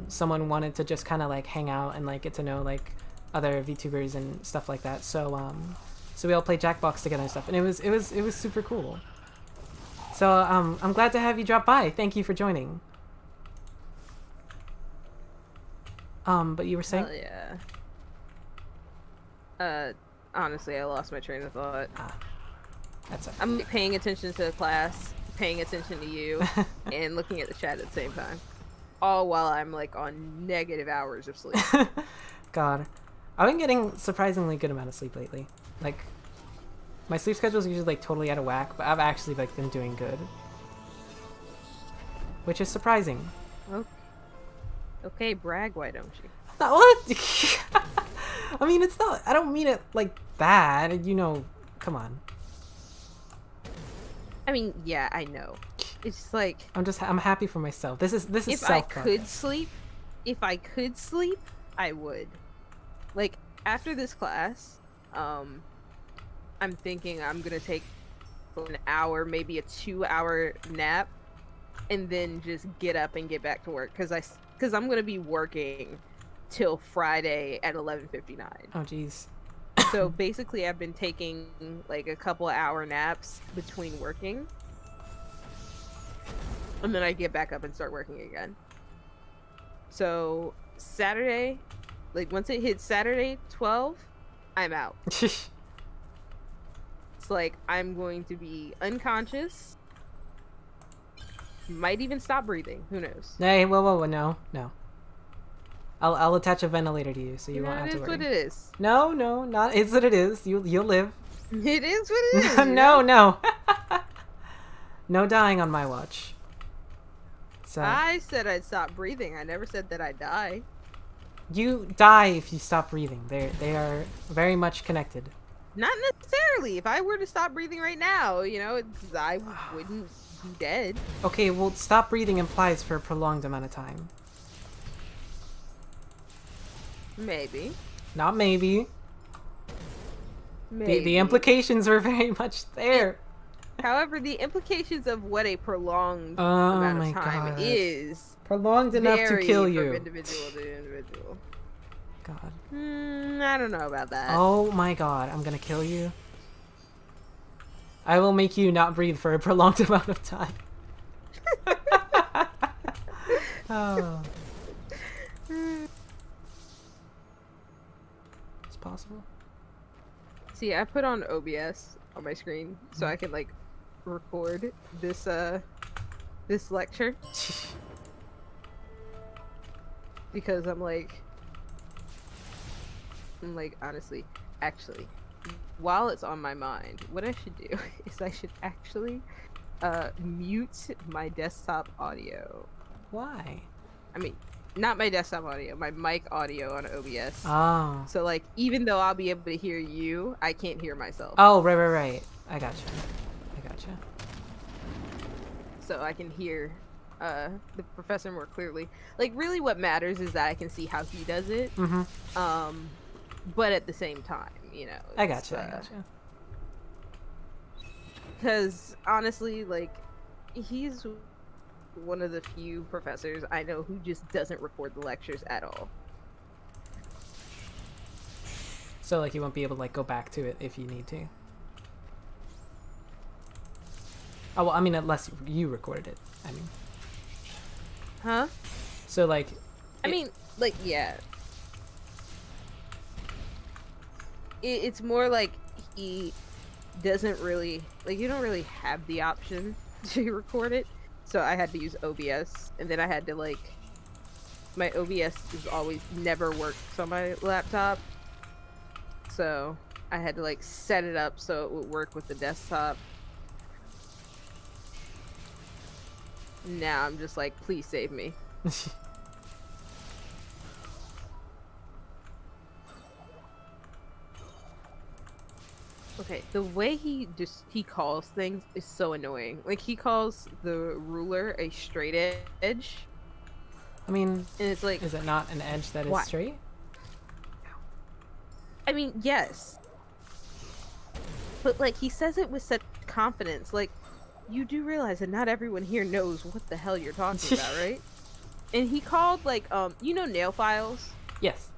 someone wanted to just kind of like hang out and like get to know like other VTubers and stuff like that. So so we all played Jackbox together and stuff, and it was super cool. So I'm glad to have you drop by. Thank you for joining. But you were saying?
Hell yeah. Honestly, I lost my train of thought.
That's okay.
I'm paying attention to the class, paying attention to you, and looking at the chat at the same time. All while I'm like on negative hours of sleep.
God. I've been getting surprisingly good amount of sleep lately. Like, my sleep schedule is usually like totally out of whack, but I've actually like been doing good. Which is surprising.
Okay, brag, why don't you?
What? I mean, it's not, I don't mean it like bad, you know, come on.
I mean, yeah, I know. It's just like
I'm happy for myself. This is
if
self-talk.
if I could sleep, I would. Like after this class, I'm thinking I'm gonna take an hour, maybe a 2-hour nap, and then just get up and get back to work because I'm gonna be working till Friday at 11:59.
Oh jeez.
So basically, I've been taking like a couple hour naps between working, and then I get back up and start working again. So Saturday, like once it hits Saturday 12, I'm out. It's like I'm going to be unconscious. Might even stop breathing. Who knows?
Hey, whoa, no. I'll attach a ventilator to you, so you won't have to worry.
It is what it is.
No, not. It's what it is. You'll live.
It is what it is.
No. No dying on my watch. So
I said I'd stop breathing. I never said that I'd die.
you die if you stop breathing. They are very much connected.
Not necessarily. If I were to stop breathing right now, I wouldn't be dead.
Okay, well, stop breathing implies for a prolonged amount of time.
Maybe.
Not maybe.
Maybe.
The implications were very much there.
However, the implications of what a prolonged
Oh
amount
my
of time
God.
is
Prolonged enough to
vary
kill
from
you.
individual to individual.
God.
I don't know about that.
Oh my God, I'm gonna kill you. I will make you not breathe for a prolonged amount of time. Oh. It's possible.
See, I put on OBS on my screen so I can like record this this lecture because I'm like honestly, actually, while it's on my mind, what I should do is I should actually mute my desktop audio.
Why?
I mean, not my desktop audio, my mic audio on OBS.
Oh.
So like, even though I'll be able to hear you, I can't hear myself.
Oh, right. I gotcha.
So I can hear the professor more clearly. Like, really what matters is that I can see how he does it.
Mm-hmm.
But at the same time,
I gotcha.
Because honestly, like, he's one of the few professors I know who just doesn't record the lectures at all.
So, like, you won't be able to, like, go back to it if you need to. Oh, well, I mean, unless you recorded it. I mean.
Huh?
So, like...
I mean, like, yeah. It's more like he doesn't really... Like, you don't really have the option to record it. So I had to use OBS. And then I had to, like... My OBS is always never works on my laptop. So I had to, like, set it up so it would work with the desktop. Now I'm just like, please save me. Okay, the way he calls things is so annoying. Like, he calls the ruler a straight edge.
I mean,
and it's like,
is it not an edge that is
why?
straight?
I mean, yes. But, like, he says it with such confidence. Like, you do realize that not everyone here knows what the hell you're talking about, right? And he called, like, nail files?
Yes.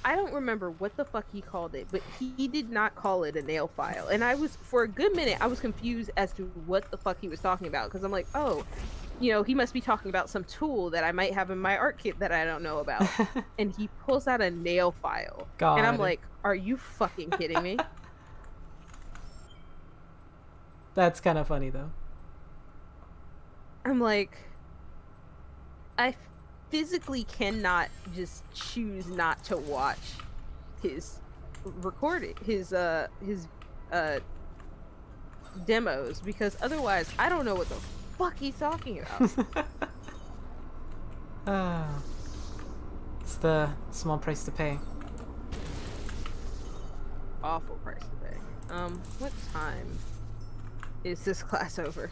I don't remember what the fuck he called it, but he did not call it a nail file. And for a good minute, I was confused as to what the fuck he was talking about. Because I'm like, oh, he must be talking about some tool that I might have in my art kit that I don't know about. And he pulls out a nail file.
God.
And I'm like, are you fucking kidding me?
That's kind of funny, though.
I'm like, I physically cannot just choose not to watch his demos, because otherwise I don't know what the fuck he's talking about.
It's the small price to pay.
Awful price to pay. What time is this class over?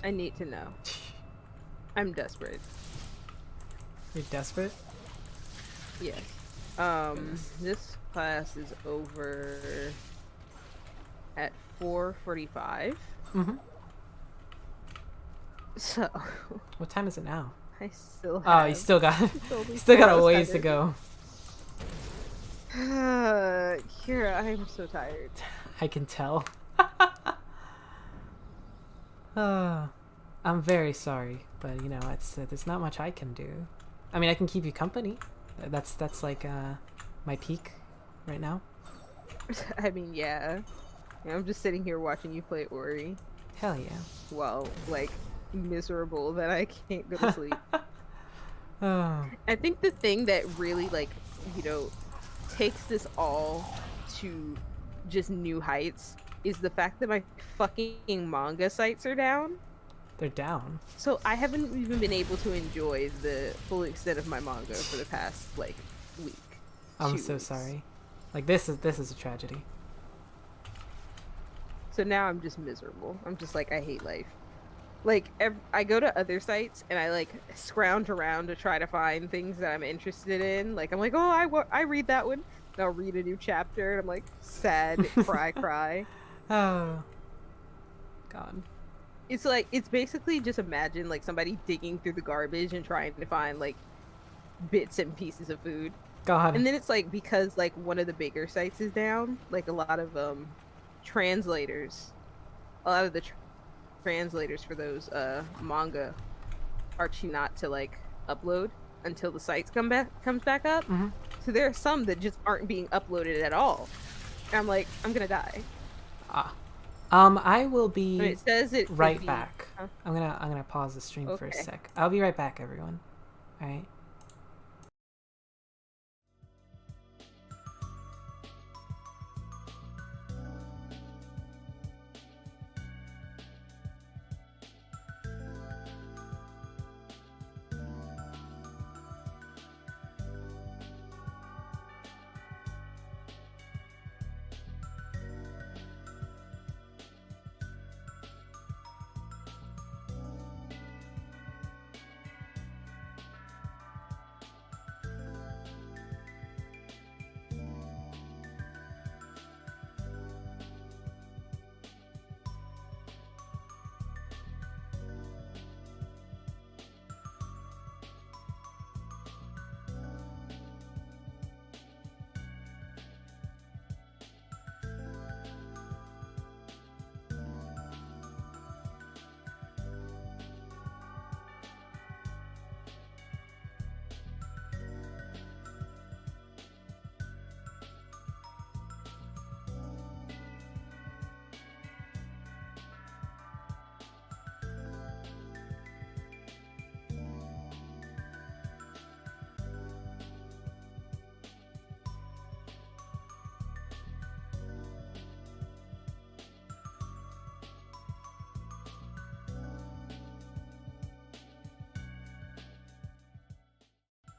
I need to know. I'm desperate.
You're desperate?
Yes. This class is over at 4:45.
Mm-hmm.
So.
What time is it now?
I still
Oh,
have...
you still got a ways to go.
Kira, I am so tired.
I can tell. I'm very sorry, but you know, it's there's not much I can do. I mean, I can keep you company. That's like my peak right now.
I mean, yeah. I'm just sitting here watching you play Ori
Hell yeah.
while, like, miserable that I can't go to sleep.
Oh,
I think the thing that really, like, you know, takes this all to just new heights is the fact that my fucking manga sites are down.
they're down.
So I haven't even been able to enjoy the full extent of my manga for the past, like, week.
I'm
2
so
weeks.
sorry. Like this is a tragedy.
So now I'm just miserable. I'm just like, I hate life. Like, I go to other sites and I like scrounge around to try to find things that I'm interested in. Like, I'm like, oh, I read that one. And I'll read a new chapter, and I'm like, sad, cry.
Oh, God.
It's like, it's basically just imagine like somebody digging through the garbage and trying to find like bits and pieces of food.
God.
And then it's like, because like one of the bigger sites is down, like a lot of translators, a lot of the translators for those manga are choosing not to like upload until the sites comes back up.
Mhm.
So there are some that just aren't being uploaded at all. And I'm like, I'm gonna die.
Ah. I will be
I mean, it says it could
right
be-
back.
Huh?
I'm gonna pause the stream for a
Okay.
sec. I'll be right back, everyone. All right.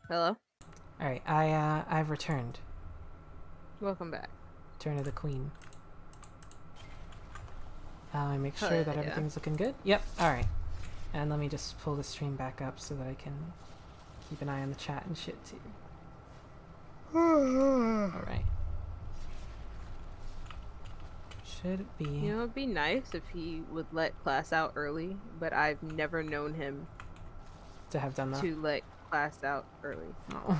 Hello?
All right. I've returned.
Welcome back.
Return of the Queen. I make
Hell
sure that
yeah.
everything's looking good. Yep. All right. And let me just pull the stream back up so that I can keep an eye on the chat and shit too. All right. Should be.
You know, it'd be nice if he would let class out early, but I've never known him
to have done that.
to let class out early.
No.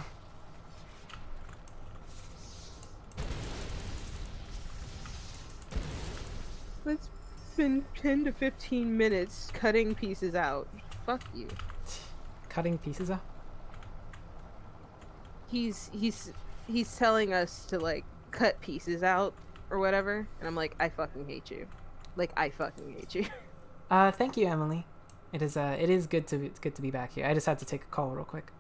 It's been 10 to 15 minutes cutting pieces out. Fuck you.
Cutting pieces up.
He's telling us to like cut pieces out or whatever, and I'm like, I fucking hate you. Like, I fucking hate you.
Thank you, Emily. It is good to be back here. I just had to take a call real quick.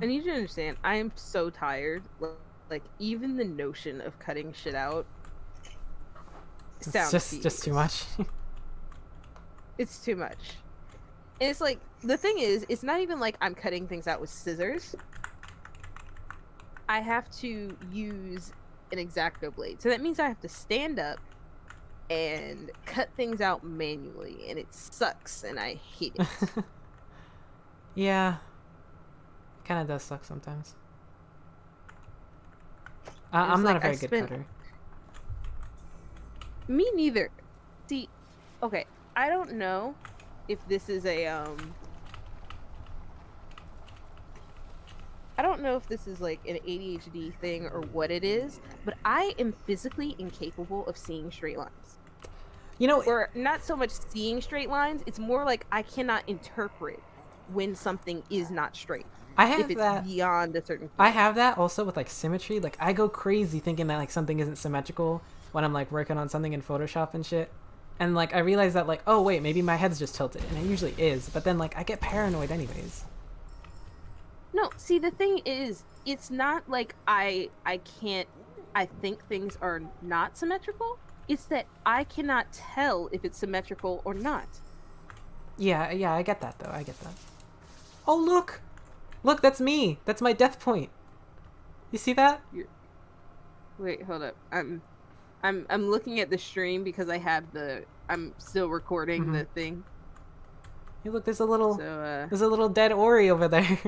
I need you to understand, I am so tired. Like, even the notion of cutting shit out sounds
It's just too much.
It's too much. And it's like, the thing is, it's not even like I'm cutting things out with scissors. I have to use an X-Acto blade. So that means I have to stand up and cut things out manually, and it sucks, and I hate it.
Yeah. Kind of does suck sometimes. I'm not a very good cutter.
Me neither. See, okay, I don't know if this is a I don't know if this is like an ADHD thing or what it is, but I am physically incapable of seeing straight lines.
You know,
Or not so much seeing straight lines, it's more like I cannot interpret when something is not straight.
I
If
have
it's
that.
beyond a certain
I
point.
have that also with like symmetry. Like I go crazy thinking that like something isn't symmetrical when I'm like working on something in Photoshop and shit. And like I realize that like, oh wait, maybe my head's just tilted, and it usually is. But then like I get paranoid anyways.
No, see the thing is, it's not like I think things are not symmetrical. It's that I cannot tell if it's symmetrical or not.
Yeah, I get that though. I get that. Oh look, look, that's me. That's my death point. You see that?
Wait, hold up. I'm looking at the stream because I'm still recording the thing.
Hey, look, there's a
So
little dead Ori over there.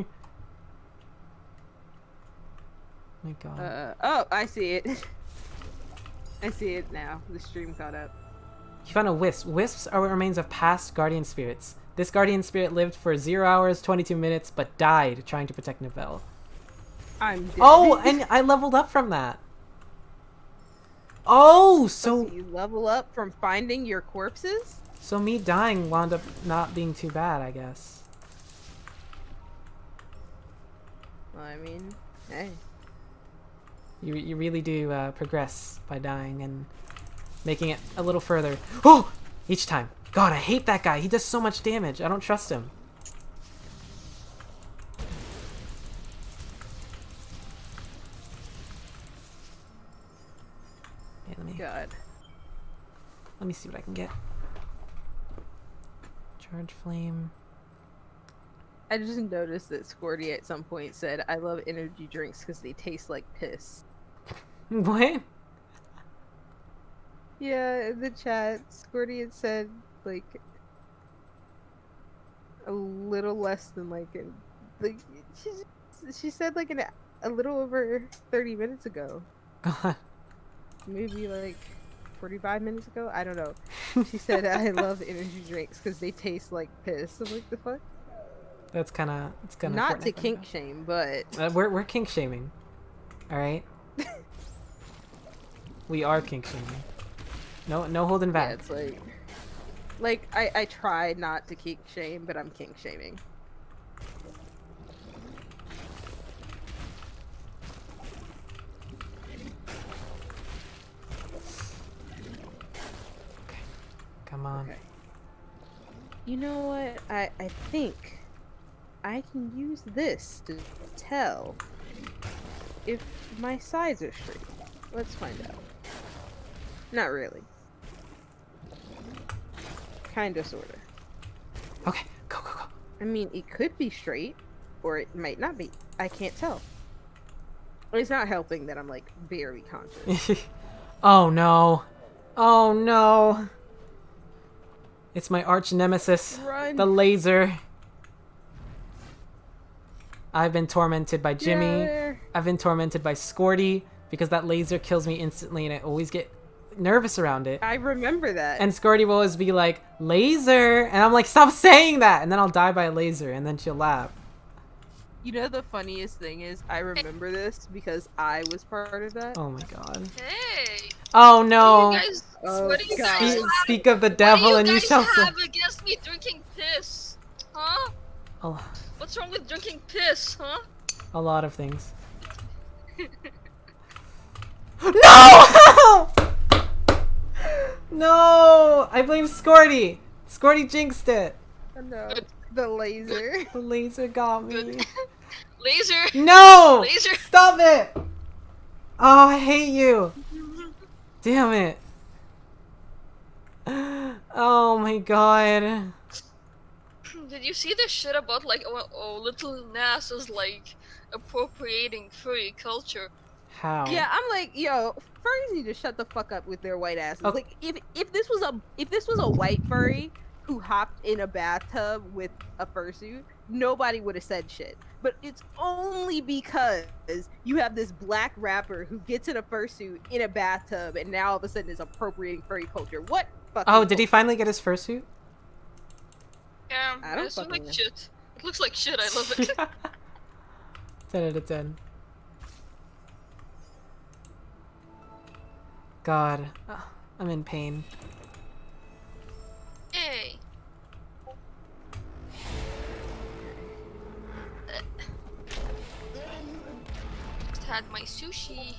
My God.
oh, I see it. I see it now. The stream caught up.
You found a wisp. Wisps are remains of past guardian spirits. This guardian spirit lived for 0 hours, 22 minutes, but died trying to protect Nivelle.
I'm dead.
Oh, and I leveled up from that. Oh,
So
so
you level up from finding your corpses?
so me dying wound up not being too bad, I guess.
Well, I mean, hey.
You really do progress by dying and making it a little further. Oh! Each time. God, I hate that guy. He does so much damage. I don't trust him. Okay,
God.
let me see what I can get. Charge flame.
I just noticed that Squirty at some point said, I love energy drinks because they taste like piss.
What?
Yeah, in the chat, Squirty had said, like, a little less than, like, she said, like, a little over 30 minutes ago.
God.
Maybe, like, 45 minutes ago? I don't know. She said, I love energy drinks because they taste like piss. I'm like, the fuck?
It's kind of
Not to
Fortnite
kink
right
shame, but...
now. We're kink shaming. All right? We are kink shaming. No holding
Yeah,
back.
it's like I try not to kink shame, but I'm kink shaming.
Come on.
Okay. You know what? I think I can use this to tell if my sides are straight. Let's find out. Not really. Kinda, sorta.
Okay, go.
I mean, it could be straight, or it might not be. I can't tell. It's not helping that I'm, like, very conscious.
Oh no. Oh no. It's my arch nemesis,
Run!
the laser. I've been tormented by Jimmy.
Yeah.
I've been tormented by Scorty because that laser kills me instantly and I always get nervous around it.
I remember that.
And Scorty will always be like, laser! And I'm like, stop saying that! And then I'll die by a laser and then she'll laugh.
You know the funniest thing is, I remember this because I was part of that.
Oh my God.
Hey!
Oh no.
What do you guys,
Oh,
what do you
God.
guys have?
Speak of the
What
devil
do
and
you
you
guys
shall
have against me drinking piss? Huh? What's wrong with drinking piss, huh?
A lot of things. No! No! I blame Scorty! Scorty jinxed it!
Oh, no. The laser.
The laser got me.
Good. Laser!
No!
Laser!
Stop it! Oh, I hate you! Damn it. Oh my God.
Did you see the shit about like little Nas is like appropriating furry culture?
How?
Yeah, I'm like, yo, furries need to shut the fuck up with their white asses.
Okay.
Like, if this was a white furry who hopped in a bathtub with a fursuit, nobody would have said shit. But it's only because you have this black rapper who gets in a fursuit in a bathtub and now all of a sudden is appropriating furry culture. What fucking
Oh, did he finally get his fursuit?
Yeah,
I don't
it looks
fucking
like
know.
shit. It looks like shit. I love it.
10 out of 10. God, I'm in pain.
Yay! Just had my sushi.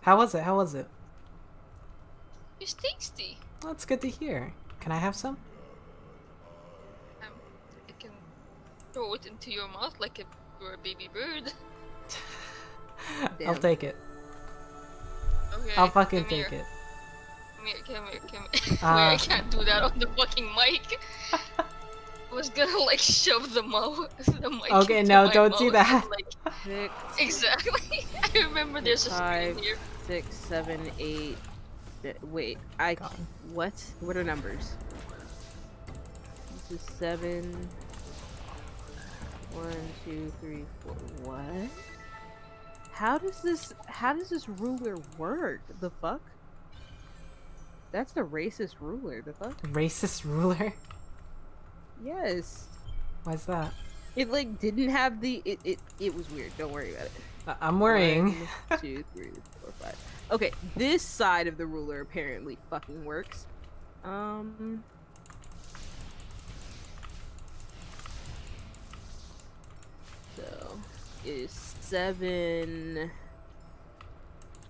How was it? How was it?
It's tasty.
Well, that's good to hear. Can I have some?
I can throw it into your mouth like you're a baby bird.
I'll
Damn.
take it.
Okay,
I'll fucking
come
take
here.
it.
Come here. Wait, I
Ah.
can't do that on the fucking mic. I was gonna like shove the mic
Okay,
into
no,
my
don't
mouth
do
and,
that.
like,
6,
exactly. I remember there's a screen
5,
here.
6, 7, 8. Wait,
God.
what? What are numbers? This is 7. 1, 2, 3, 4. What? How does this ruler work? The fuck? That's a racist ruler. The fuck?
Racist ruler?
Yes.
Why's that?
It like didn't have the it was weird. Don't worry about it.
I'm worrying.
1, 2, 3, 4, 5. Okay, this side of the ruler apparently fucking works. So is 7.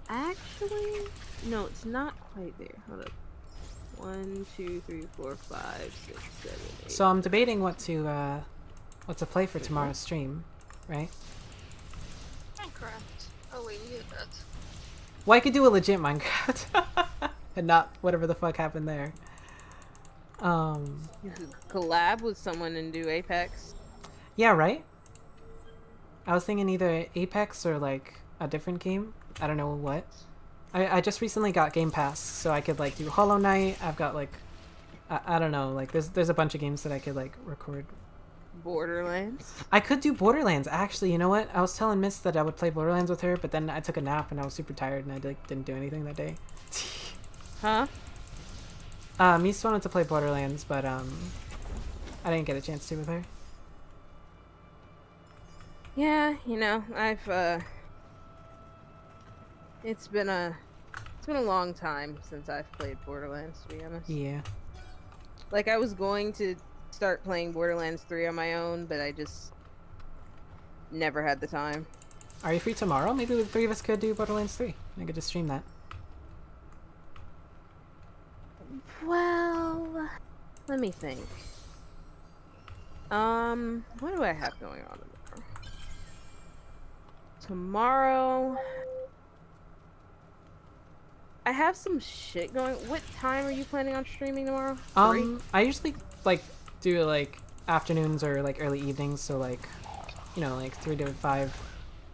Actually, no, it's not quite there. Hold up. 1, 2, 3, 4, 5, 6, 7, 8.
So I'm debating what to play for tomorrow's stream, right?
Minecraft. Oh wait, we did that.
Well, I could do a legit Minecraft, and not whatever the fuck happened there.
You could collab with someone and do Apex.
Yeah, right? I was thinking either Apex or like a different game. I don't know what. I just recently got Game Pass, so I could like do Hollow Knight. I've got like I don't know, like there's a bunch of games that I could like record.
Borderlands.
I could do Borderlands actually. You know what? I was telling Miss that I would play Borderlands with her, but then I took a nap and I was super tired and I didn't do anything that day.
Huh?
Miss wanted to play Borderlands, but I didn't get a chance to with her.
Yeah, you know, it's been a long time since I've played Borderlands, to be honest.
Yeah.
Like, I was going to start playing Borderlands 3 on my own, but I just never had the time.
Are you free tomorrow? Maybe the three of us could do Borderlands 3. I could just stream that.
Well, let me think. What do I have going on tomorrow? I have some shit going. What time are you planning on streaming tomorrow? 3?
I usually like do like afternoons or like early evenings, so like like 3 to 5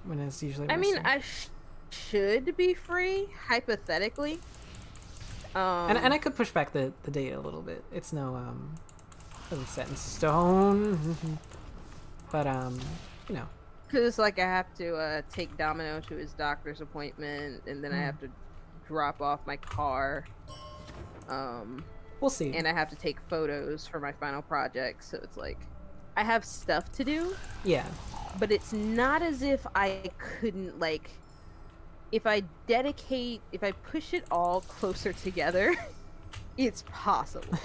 when it's usually.
I mean,
resting.
I should be free hypothetically.
And I could push back the date a little bit. It's no doesn't set in stone. But
Because like I have to take Domino to his doctor's appointment, and then I have to drop off my car.
We'll see.
And I have to take photos for my final project, so it's like I have stuff to do.
Yeah.
But it's not as if I couldn't, like, if I push it all closer together, it's possible.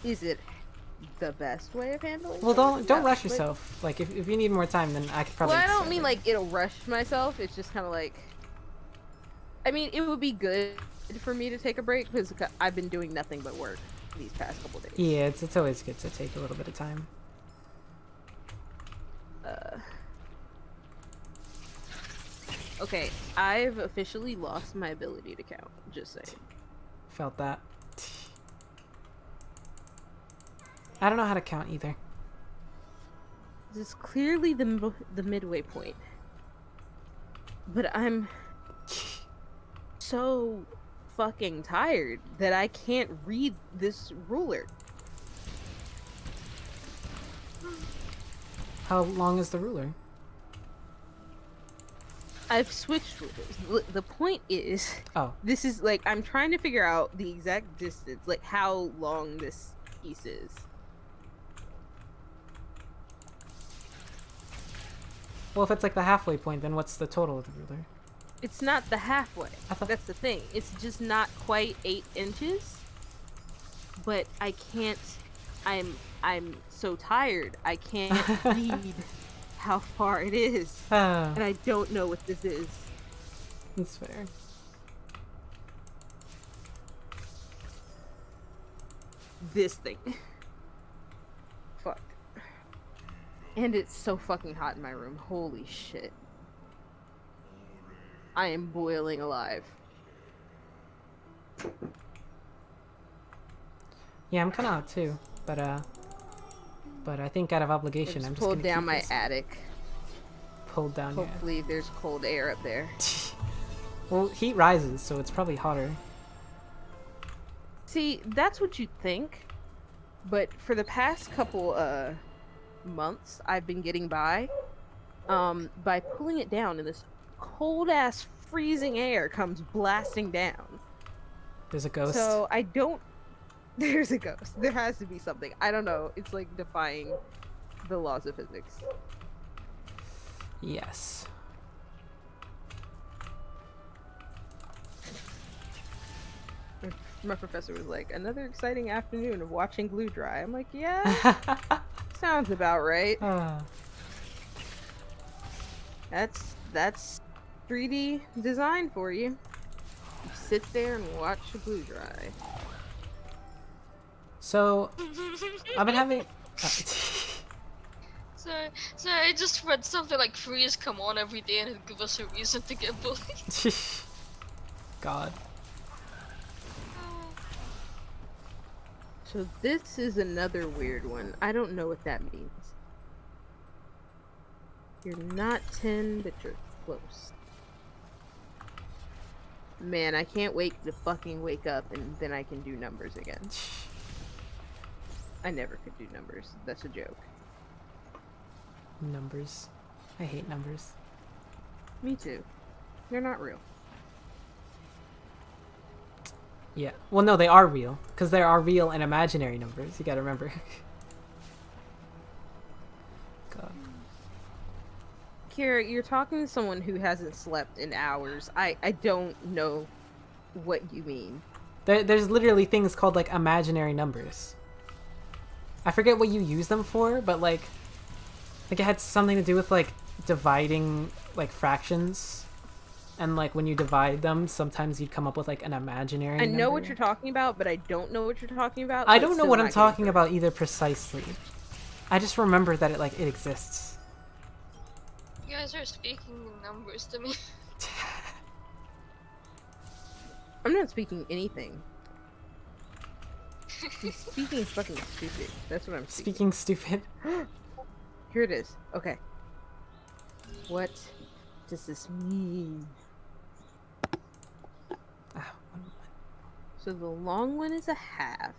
Is it the best way of handling
Well,
things?
don't
No,
rush
but-
yourself. Like if you need more time, then I could probably.
Well, I don't
start
mean
it.
like it'll rush myself. It's just kind of like, I mean, it would be good for me to take a break because I've been doing nothing but work these past couple days.
Yeah, it's always good to take a little bit of time.
Okay, I've officially lost my ability to count. Just saying.
Felt that. I don't know how to count either.
This is clearly the midway point. But I'm so fucking tired that I can't read this ruler.
How long is the ruler?
I've switched rulers. The point is,
Oh.
this is like I'm trying to figure out the exact distance, like how long this pieces.
Well, if it's like the halfway point, then what's the total of the ruler?
It's not the halfway.
I thought-
That's the thing. It's just not quite 8 inches. But I can't. I'm so tired. I can't read how far it is, and I don't know what this is.
That's fair.
This thing. Fuck. And it's so fucking hot in my room. Holy shit. I am boiling alive.
Yeah, I'm kind of hot too, but I think out of obligation, I'm just
pulled
gonna
down
keep
my
this
attic.
pulled down. Your
Hopefully there's cold air up there.
Well, heat rises, so it's probably hotter.
See, that's what you'd think. But for the past couple months, I've been getting by pulling it down, and this cold ass freezing air comes blasting down.
There's a ghost.
So I don't. There's a ghost. There has to be something. I don't know. It's like defying the laws of physics.
Yes.
My professor was like, another exciting afternoon of watching glue dry. I'm like, yeah, sounds about right. That's 3D design for you. You sit there and watch the glue dry.
So, I've been having.
Sorry, I just read something like freeze come on every day and it'd give us a reason to get bullied.
God.
So this is another weird one. I don't know what that means. You're not 10, but you're close. Man, I can't wait to fucking wake up and then I can do numbers again. I never could do numbers. That's a joke.
Numbers. I hate numbers.
Me too. They're not real.
Yeah. Well, no, they are real. Because there are real and imaginary numbers. You gotta remember. God.
Kira, you're talking to someone who hasn't slept in hours. I don't know what you mean.
There's literally things called, like, imaginary numbers. I forget what you use them for, but, like it had something to do with, like, dividing, like, fractions. And, like, when you divide them, sometimes you'd come up with, like, an imaginary
I know
number.
what you're talking about, but I don't know what you're talking about.
I
so
don't
it's
know
still
what
not
I'm
getting
talking
through.
about either precisely. I just remember that it exists.
You guys are speaking in numbers to me.
I'm not speaking anything. I'm speaking fucking stupid. That's what I'm speaking.
Speaking stupid.
Here it is. Okay. What does this mean? So the long one is a half.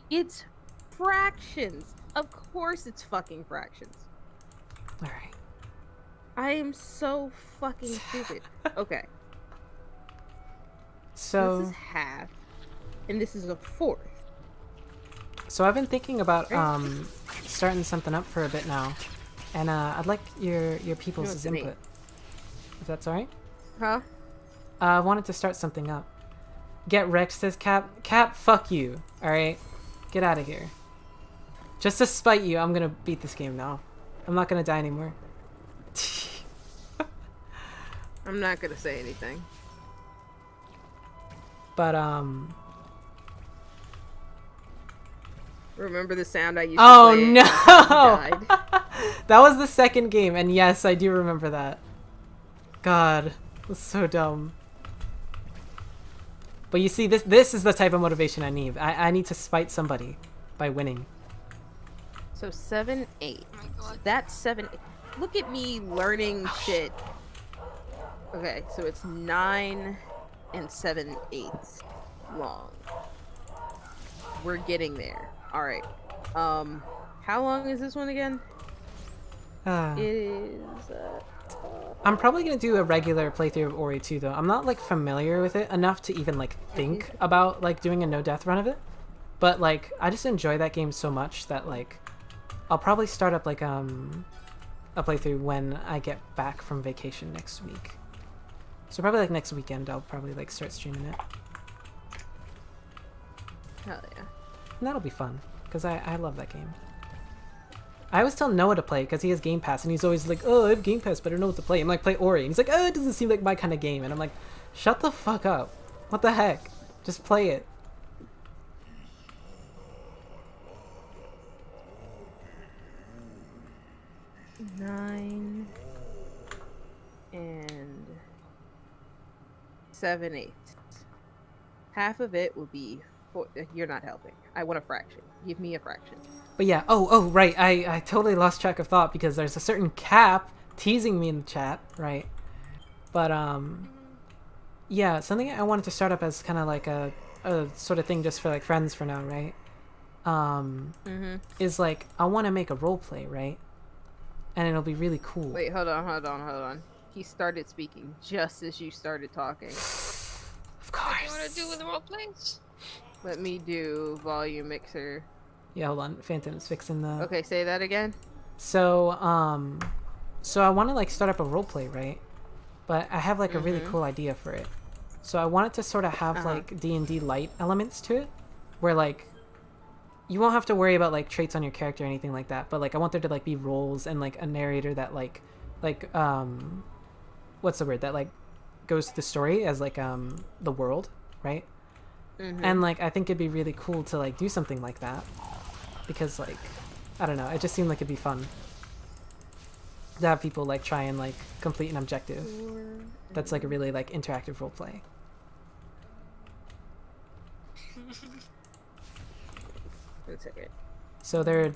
It's fractions. Of course it's fucking fractions.
Alright.
I am so fucking stupid. Okay.
So
this is half. And this is a fourth.
So I've been thinking about starting something up for a bit now. And I'd like your people's
to me.
input. If that's alright?
Huh?
I wanted to start something up. Get Rex, says Cap. Cap, fuck you. Alright? Get out of here. Just to spite you, I'm gonna beat this game now. I'm not gonna die anymore.
I'm not gonna say anything.
But,
Remember the sound I used
oh
to play?
no!
Died.
That was the second game, and yes, I do remember that. God, that's so dumb. But you see, this is the type of motivation I need. I need to spite somebody by winning.
So 7, 8.
Oh my god.
That's 7. Look at me learning shit. Okay, so it's 9 and 7/8 long. We're getting there. All right. How long is this one again? It is.
I'm probably gonna do a regular playthrough of Ori 2 though. I'm not like familiar with it enough to even like think about like doing a no death run of it. But like I just enjoy that game so much that like I'll probably start up like a playthrough when I get back from vacation next week. So probably like next weekend I'll probably like start streaming it.
Hell yeah.
And that'll be fun because I love that game. I always tell Noah to play because he has Game Pass and he's always like, oh, I have Game Pass but I don't know what to play. I'm like, play Ori. And he's like, oh, it doesn't seem like my kind of game. And I'm like, shut the fuck up. What the heck? Just play it.
Nine and 7/8. Half of it will be for, you're not helping. I want a fraction. Give me a fraction.
But yeah, oh, right. I totally lost track of thought because there's a certain cap teasing me in the chat, right? But, yeah, something I wanted to start up as kind of like a sort of thing just for like friends for now, right? Is like, I want to make a role play, right? And it'll be really cool.
Wait, hold on. He started speaking just as you started talking.
Of
What do you
course.
want to do with role plays?
Let me do volume mixer.
Yeah, hold on. Phantom's fixing the...
Okay, say that again.
So, so I want to like start up a role play, right? But I have like a really cool idea for it. So I want it to sort of have like D&D light elements to it, where like you won't have to worry about like traits on your character or anything like that. But like I want there to like be roles and like a narrator that like what's the word that like goes to the story as like the world, right? And like I think it'd be really cool to like do something like that because like I don't know, it just seemed like it'd be fun to have people like try and like complete an objective that's like a really like interactive role play. So there'd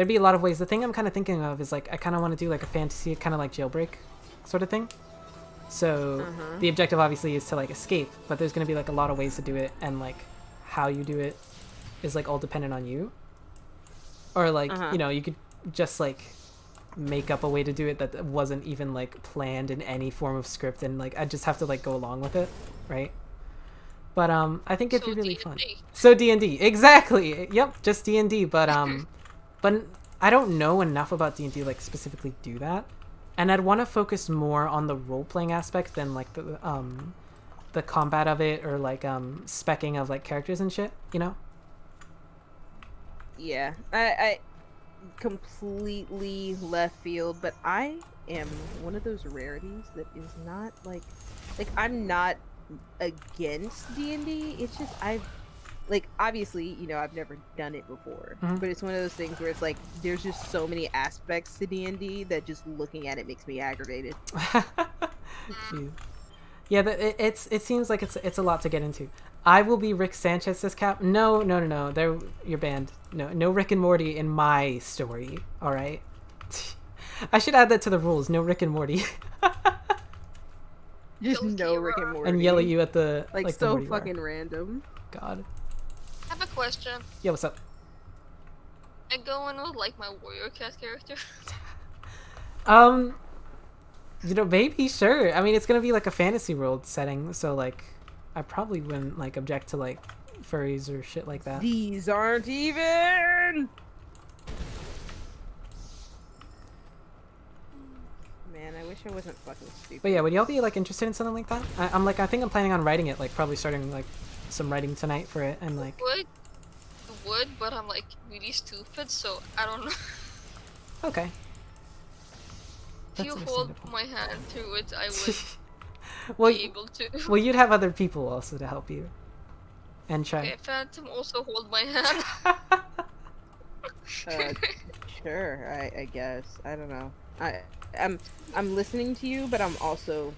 be a lot of ways. The thing I'm kind of thinking of is like I kind of want to do like a fantasy kind of like jailbreak sort of thing. So the objective obviously is to like escape, but there's going to be like a lot of ways to do it, and like how you do it is like all dependent on you. Or like, you know, you could just like make up a way to do it that wasn't even like planned in any form of script, and like I just have to like go along with it, right? But I think it'd be really fun. So D&D, exactly. Yep, just D&D. But I don't know enough about D&D like specifically do that, and I'd want to focus more on the role playing aspect than like the combat of it or like specking of like characters and shit. You know?
Yeah, I completely left field, but I am one of those rarities that is not like I'm not against D&D. It's just I've like obviously, you know, I've never done it before, but it's one of those things where it's like there's just so many aspects to D&D that just looking at it makes me aggravated.
Cute. Yeah, it seems like it's a lot to get into. I will be Rick Sanchez this cap. No. You're banned. No Rick and Morty in my story. All right. I should add that to the rules. No Rick and Morty.
Just no Rick and Morty.
And yell at you at the
like
the
so
Morty bar.
fucking random.
God.
I have a question.
Yeah, what's up?
I go in with like my warrior cat character.
You know, maybe, sure. I mean, it's gonna be like a fantasy world setting, so like, I probably wouldn't like object to like furries or shit like that.
These aren't even. Man, I wish I wasn't fucking stupid.
But yeah, would y'all be like interested in something like that? I think I'm planning on writing it, like probably starting like some writing tonight for it, and like.
Would, but I'm like really stupid, so I don't know.
Okay.
If you hold my hand through it, I would
well,
be able to.
Well, you'd have other people also to help you. And try.
Okay, Phantom also hold my hand.
Sure, I guess. I don't know. I'm listening to you, but I'm also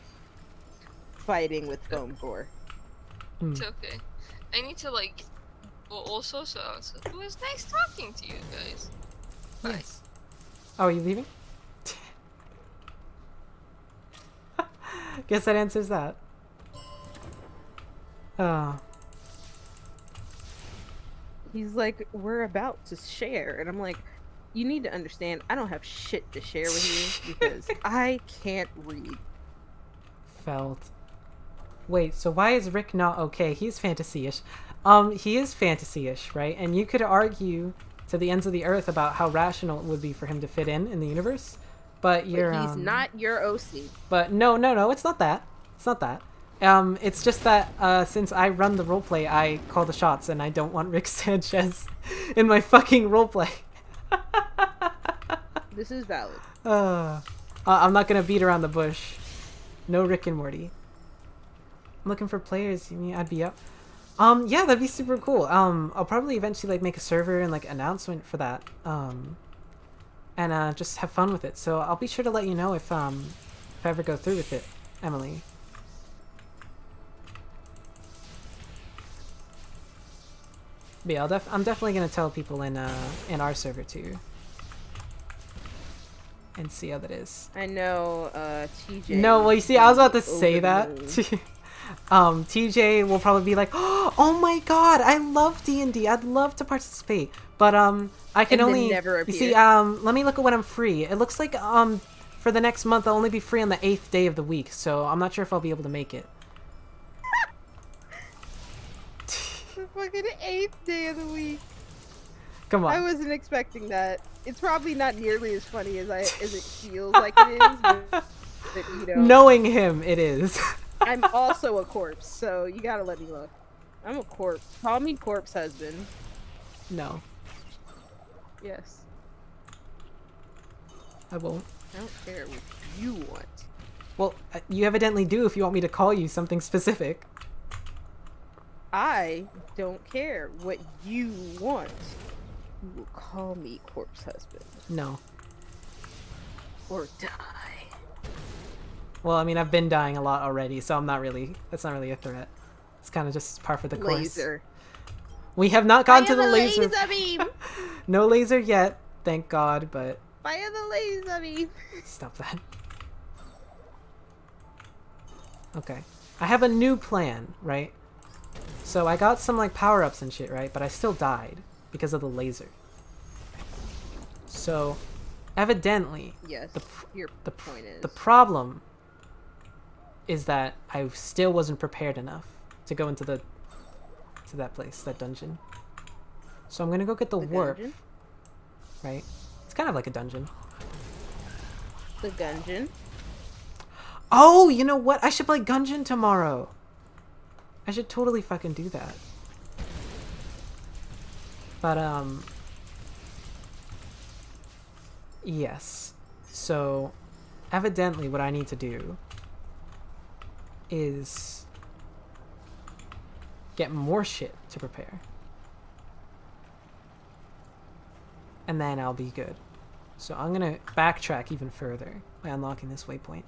fighting with foam core.
It's okay. I need to like go also, so it was nice talking to you guys. Bye.
Yes. Oh, are you leaving? Guess that answers that. Oh.
He's like, we're about to share, and I'm like, you need to understand, I don't have shit to share with you because I can't read.
Felt. Wait, so why is Rick not okay? He's fantasy-ish. He is fantasy-ish, right? And you could argue to the ends of the earth about how rational it would be for him to fit in the universe, but you're
But he's not your OC.
But no, it's not that. It's not that. It's just that since I run the roleplay, I call the shots, and I don't want Rick Sanchez in my fucking roleplay.
This is valid.
I'm not gonna beat around the bush. No Rick and Morty. I'm looking for players. You mean I'd be up? Yeah, that'd be super cool. I'll probably eventually like make a server and like announcement for that. And just have fun with it. So I'll be sure to let you know if I ever go through with it, Emily. But yeah, I'm definitely gonna tell people in our server too, and see how that is.
I know TJ.
No, well, you see, I was about to say
over
that.
the moon.
TJ will probably be like, "Oh my god, I love D&D. I'd love to participate, but I can
And then
only
never
you see.
appear.
Let me look at when I'm free. It looks like for the next month I'll only be free on the 8th day of the week, so I'm not sure if I'll be able to make it."
The fucking 8th day of the week.
Come on.
I wasn't expecting that. It's probably not nearly as funny as it feels like it is. But you know,
Knowing him, it is.
I'm also a corpse, so you gotta let me look. I'm a corpse. Call me corpse husband.
No,
Yes.
I won't.
I don't care what you want.
Well, you evidently do if you want me to call you something specific.
I don't care what you want. You will call me corpse husband.
No.
Or die.
Well, I mean, I've been dying a lot already, so that's not really a threat. It's kind of just par for the course.
Laser.
We have not gone to the
Fire
laser.
beam!
No laser yet, thank God, but
Fire the laser beam!
stop that. Okay. I have a new plan, right? So I got some like power-ups and shit, right? But I still died because of the laser. So, evidently,
Yes. Your point is.
the problem is that I still wasn't prepared enough to go into that place, that dungeon. So I'm gonna go get the warp,
dungeon?
right? It's kind of like a dungeon.
The dungeon.
Oh, you know what? I should play Gungeon tomorrow. I should totally fucking do that. But, yes. So, evidently what I need to do is get more shit to prepare. And then I'll be good. So I'm gonna backtrack even further by unlocking this waypoint.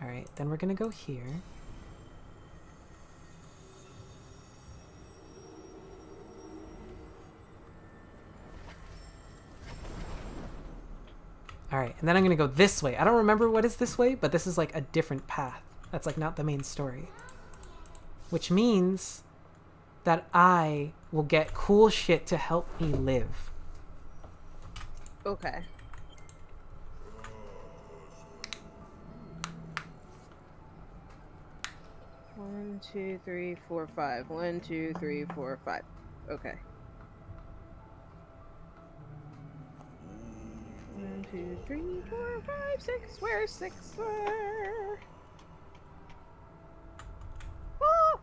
Alright, then we're gonna go here. Alright, and then I'm gonna go this way. I don't remember what is this way, but this is like a different path. That's like not the main story. Which means that I will get cool shit to help me live.
Okay. One, 2, 3, 4, 5. 1, 2, 3, 4, 5. Okay. 1, 2, 3, 4, 5, 6. Where's 6? Where? Oh!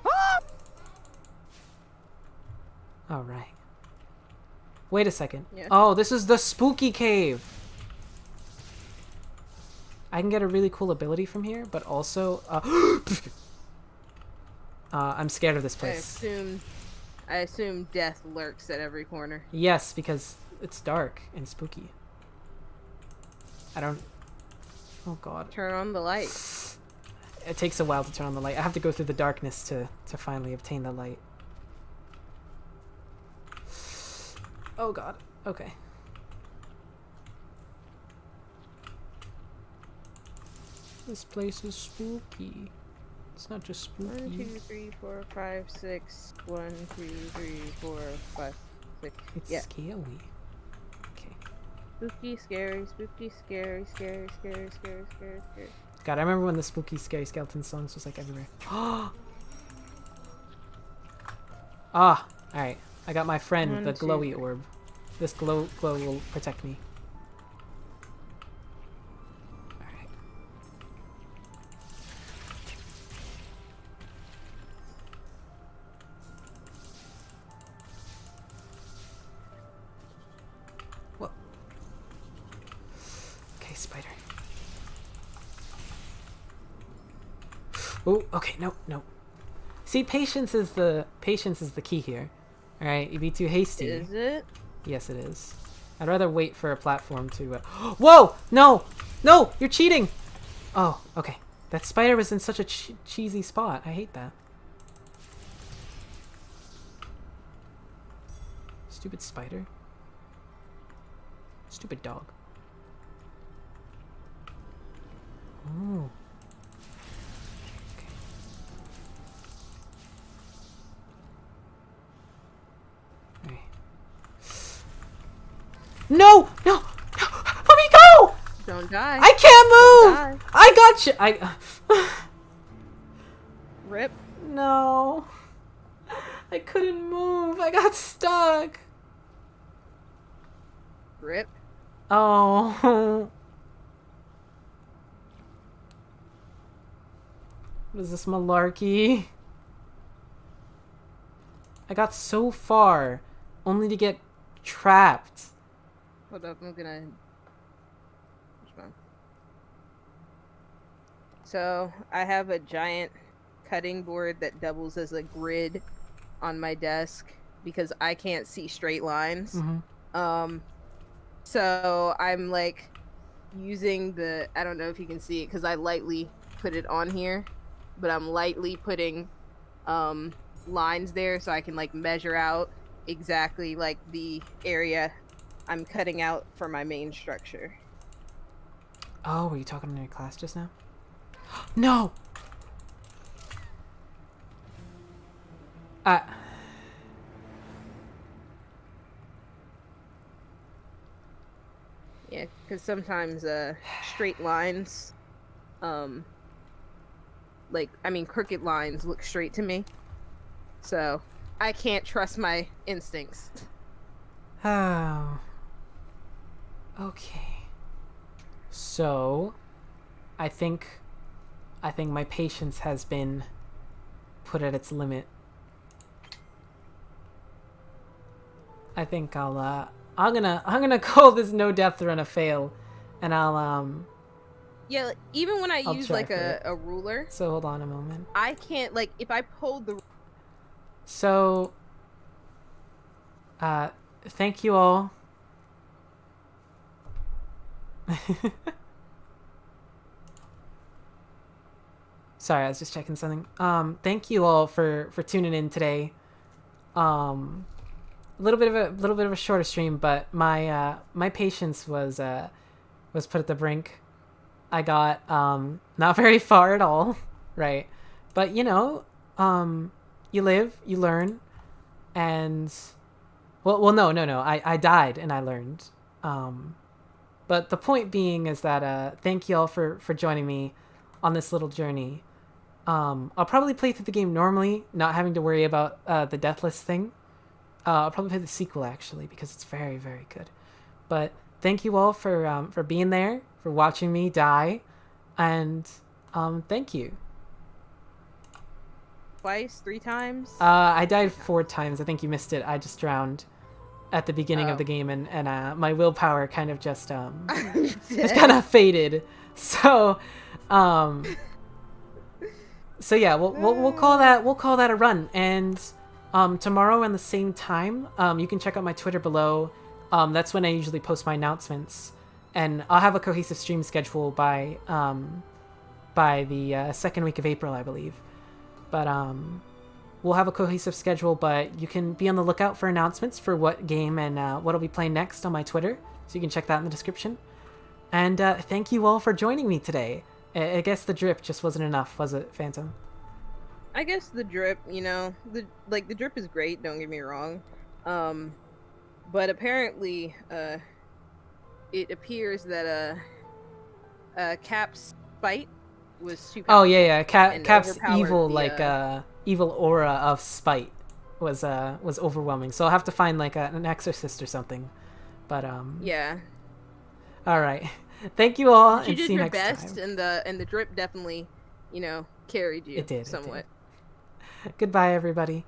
Oh!
Alright. Wait a second.
Yeah.
Oh, this is the spooky cave! I can get a really cool ability from here, but also... I'm scared of this place.
I assume death lurks at every corner.
Yes, because it's dark and spooky. I don't... Oh god.
Turn on the light.
It takes a while to turn on the light. I have to go through the darkness to finally obtain the light. Oh god. Okay. This place is spooky. It's not just spooky.
1, 2, 3, 4, 5, 6. 1, 2, 3, 4, 5, 6.
It's
Yeah.
scary. Okay.
Spooky, scary, spooky, scary, scary, scary, scary, scary, scary.
God, I remember when the spooky, scary skeleton songs was like everywhere. Ah, alright. I got my friend,
One,
the
two,
glowy
three.
orb. This glow will protect me. Alright. Whoa. Okay, spider. Oh, okay, no, no. See, patience is the key here. All right, you be too hasty.
Is it?
Yes, it is. I'd rather wait for a platform to. Whoa! No, no, you're cheating. Oh, okay. That spider was in such a cheesy spot. I hate that. Stupid spider. Stupid dog. Oh. No! No! No! Let me go!
Don't die.
I can't
Don't
move! I got you! I...
Rip.
No. I couldn't move. I got stuck.
Rip.
Oh. What is this malarkey? I got so far, only to get trapped.
Hold up, I'm gonna... Which one? So, I have a giant cutting board that doubles as a grid on my desk because I can't see straight lines.
Mm-hmm.
So I'm like using the... I don't know if you can see it because I lightly put it on here, but I'm lightly putting lines there so I can like measure out exactly like the area I'm cutting out for my main structure.
Oh, were you talking in your class just now? No!
Yeah, because sometimes straight lines, like, I mean, crooked lines look straight to me. So I can't trust my instincts.
Oh. Okay. So, I think my patience has been put at its limit. I think I'm gonna call this no death run a fail, and
Yeah, like, even when I
I'll
use
try
like
for it.
a ruler,
So hold on a moment.
I can't, like, if I pulled the...
So, thank you all. Sorry, I was just checking something. Thank you all for tuning in today. A little bit of a shorter stream, but my my patience was put at the brink. I got not very far at all, right? But you know, you live, you learn, and well, no. I died and I learned. But the point being is that thank you all for joining me on this little journey. I'll probably play through the game normally, not having to worry about the deathless thing. I'll probably play the sequel actually because it's very, very good. But thank you all for being there, for watching me die, and thank you.
Twice, 3 times?
I died 4 times. I think you missed it. I just drowned at the beginning of the game, and my willpower kind of just it's kind of faded. So so yeah, we'll call that a run. And tomorrow at the same time, you can check out my Twitter below. That's when I usually post my announcements, and I'll have a cohesive stream schedule by the second week of April, I believe. But we'll have a cohesive schedule. But you can be on the lookout for announcements for what game and what I'll be playing next on my Twitter, so you can check that in the description. And thank you all for joining me today. I guess the drip just wasn't enough, was it, Phantom?
I guess the drip, you know, the drip is great, don't get me wrong. But apparently, it appears that Cap's spite was too
Oh
powerful.
yeah.
and
Cap's
overpowered
evil
the,
evil aura of spite was overwhelming. So I'll have to find like an exorcist or something. But
yeah.
all right. Thank you all,
But you
and
did
see you
your
next
best,
time.
and the drip definitely, carried you
It did.
somewhat.
Goodbye, everybody.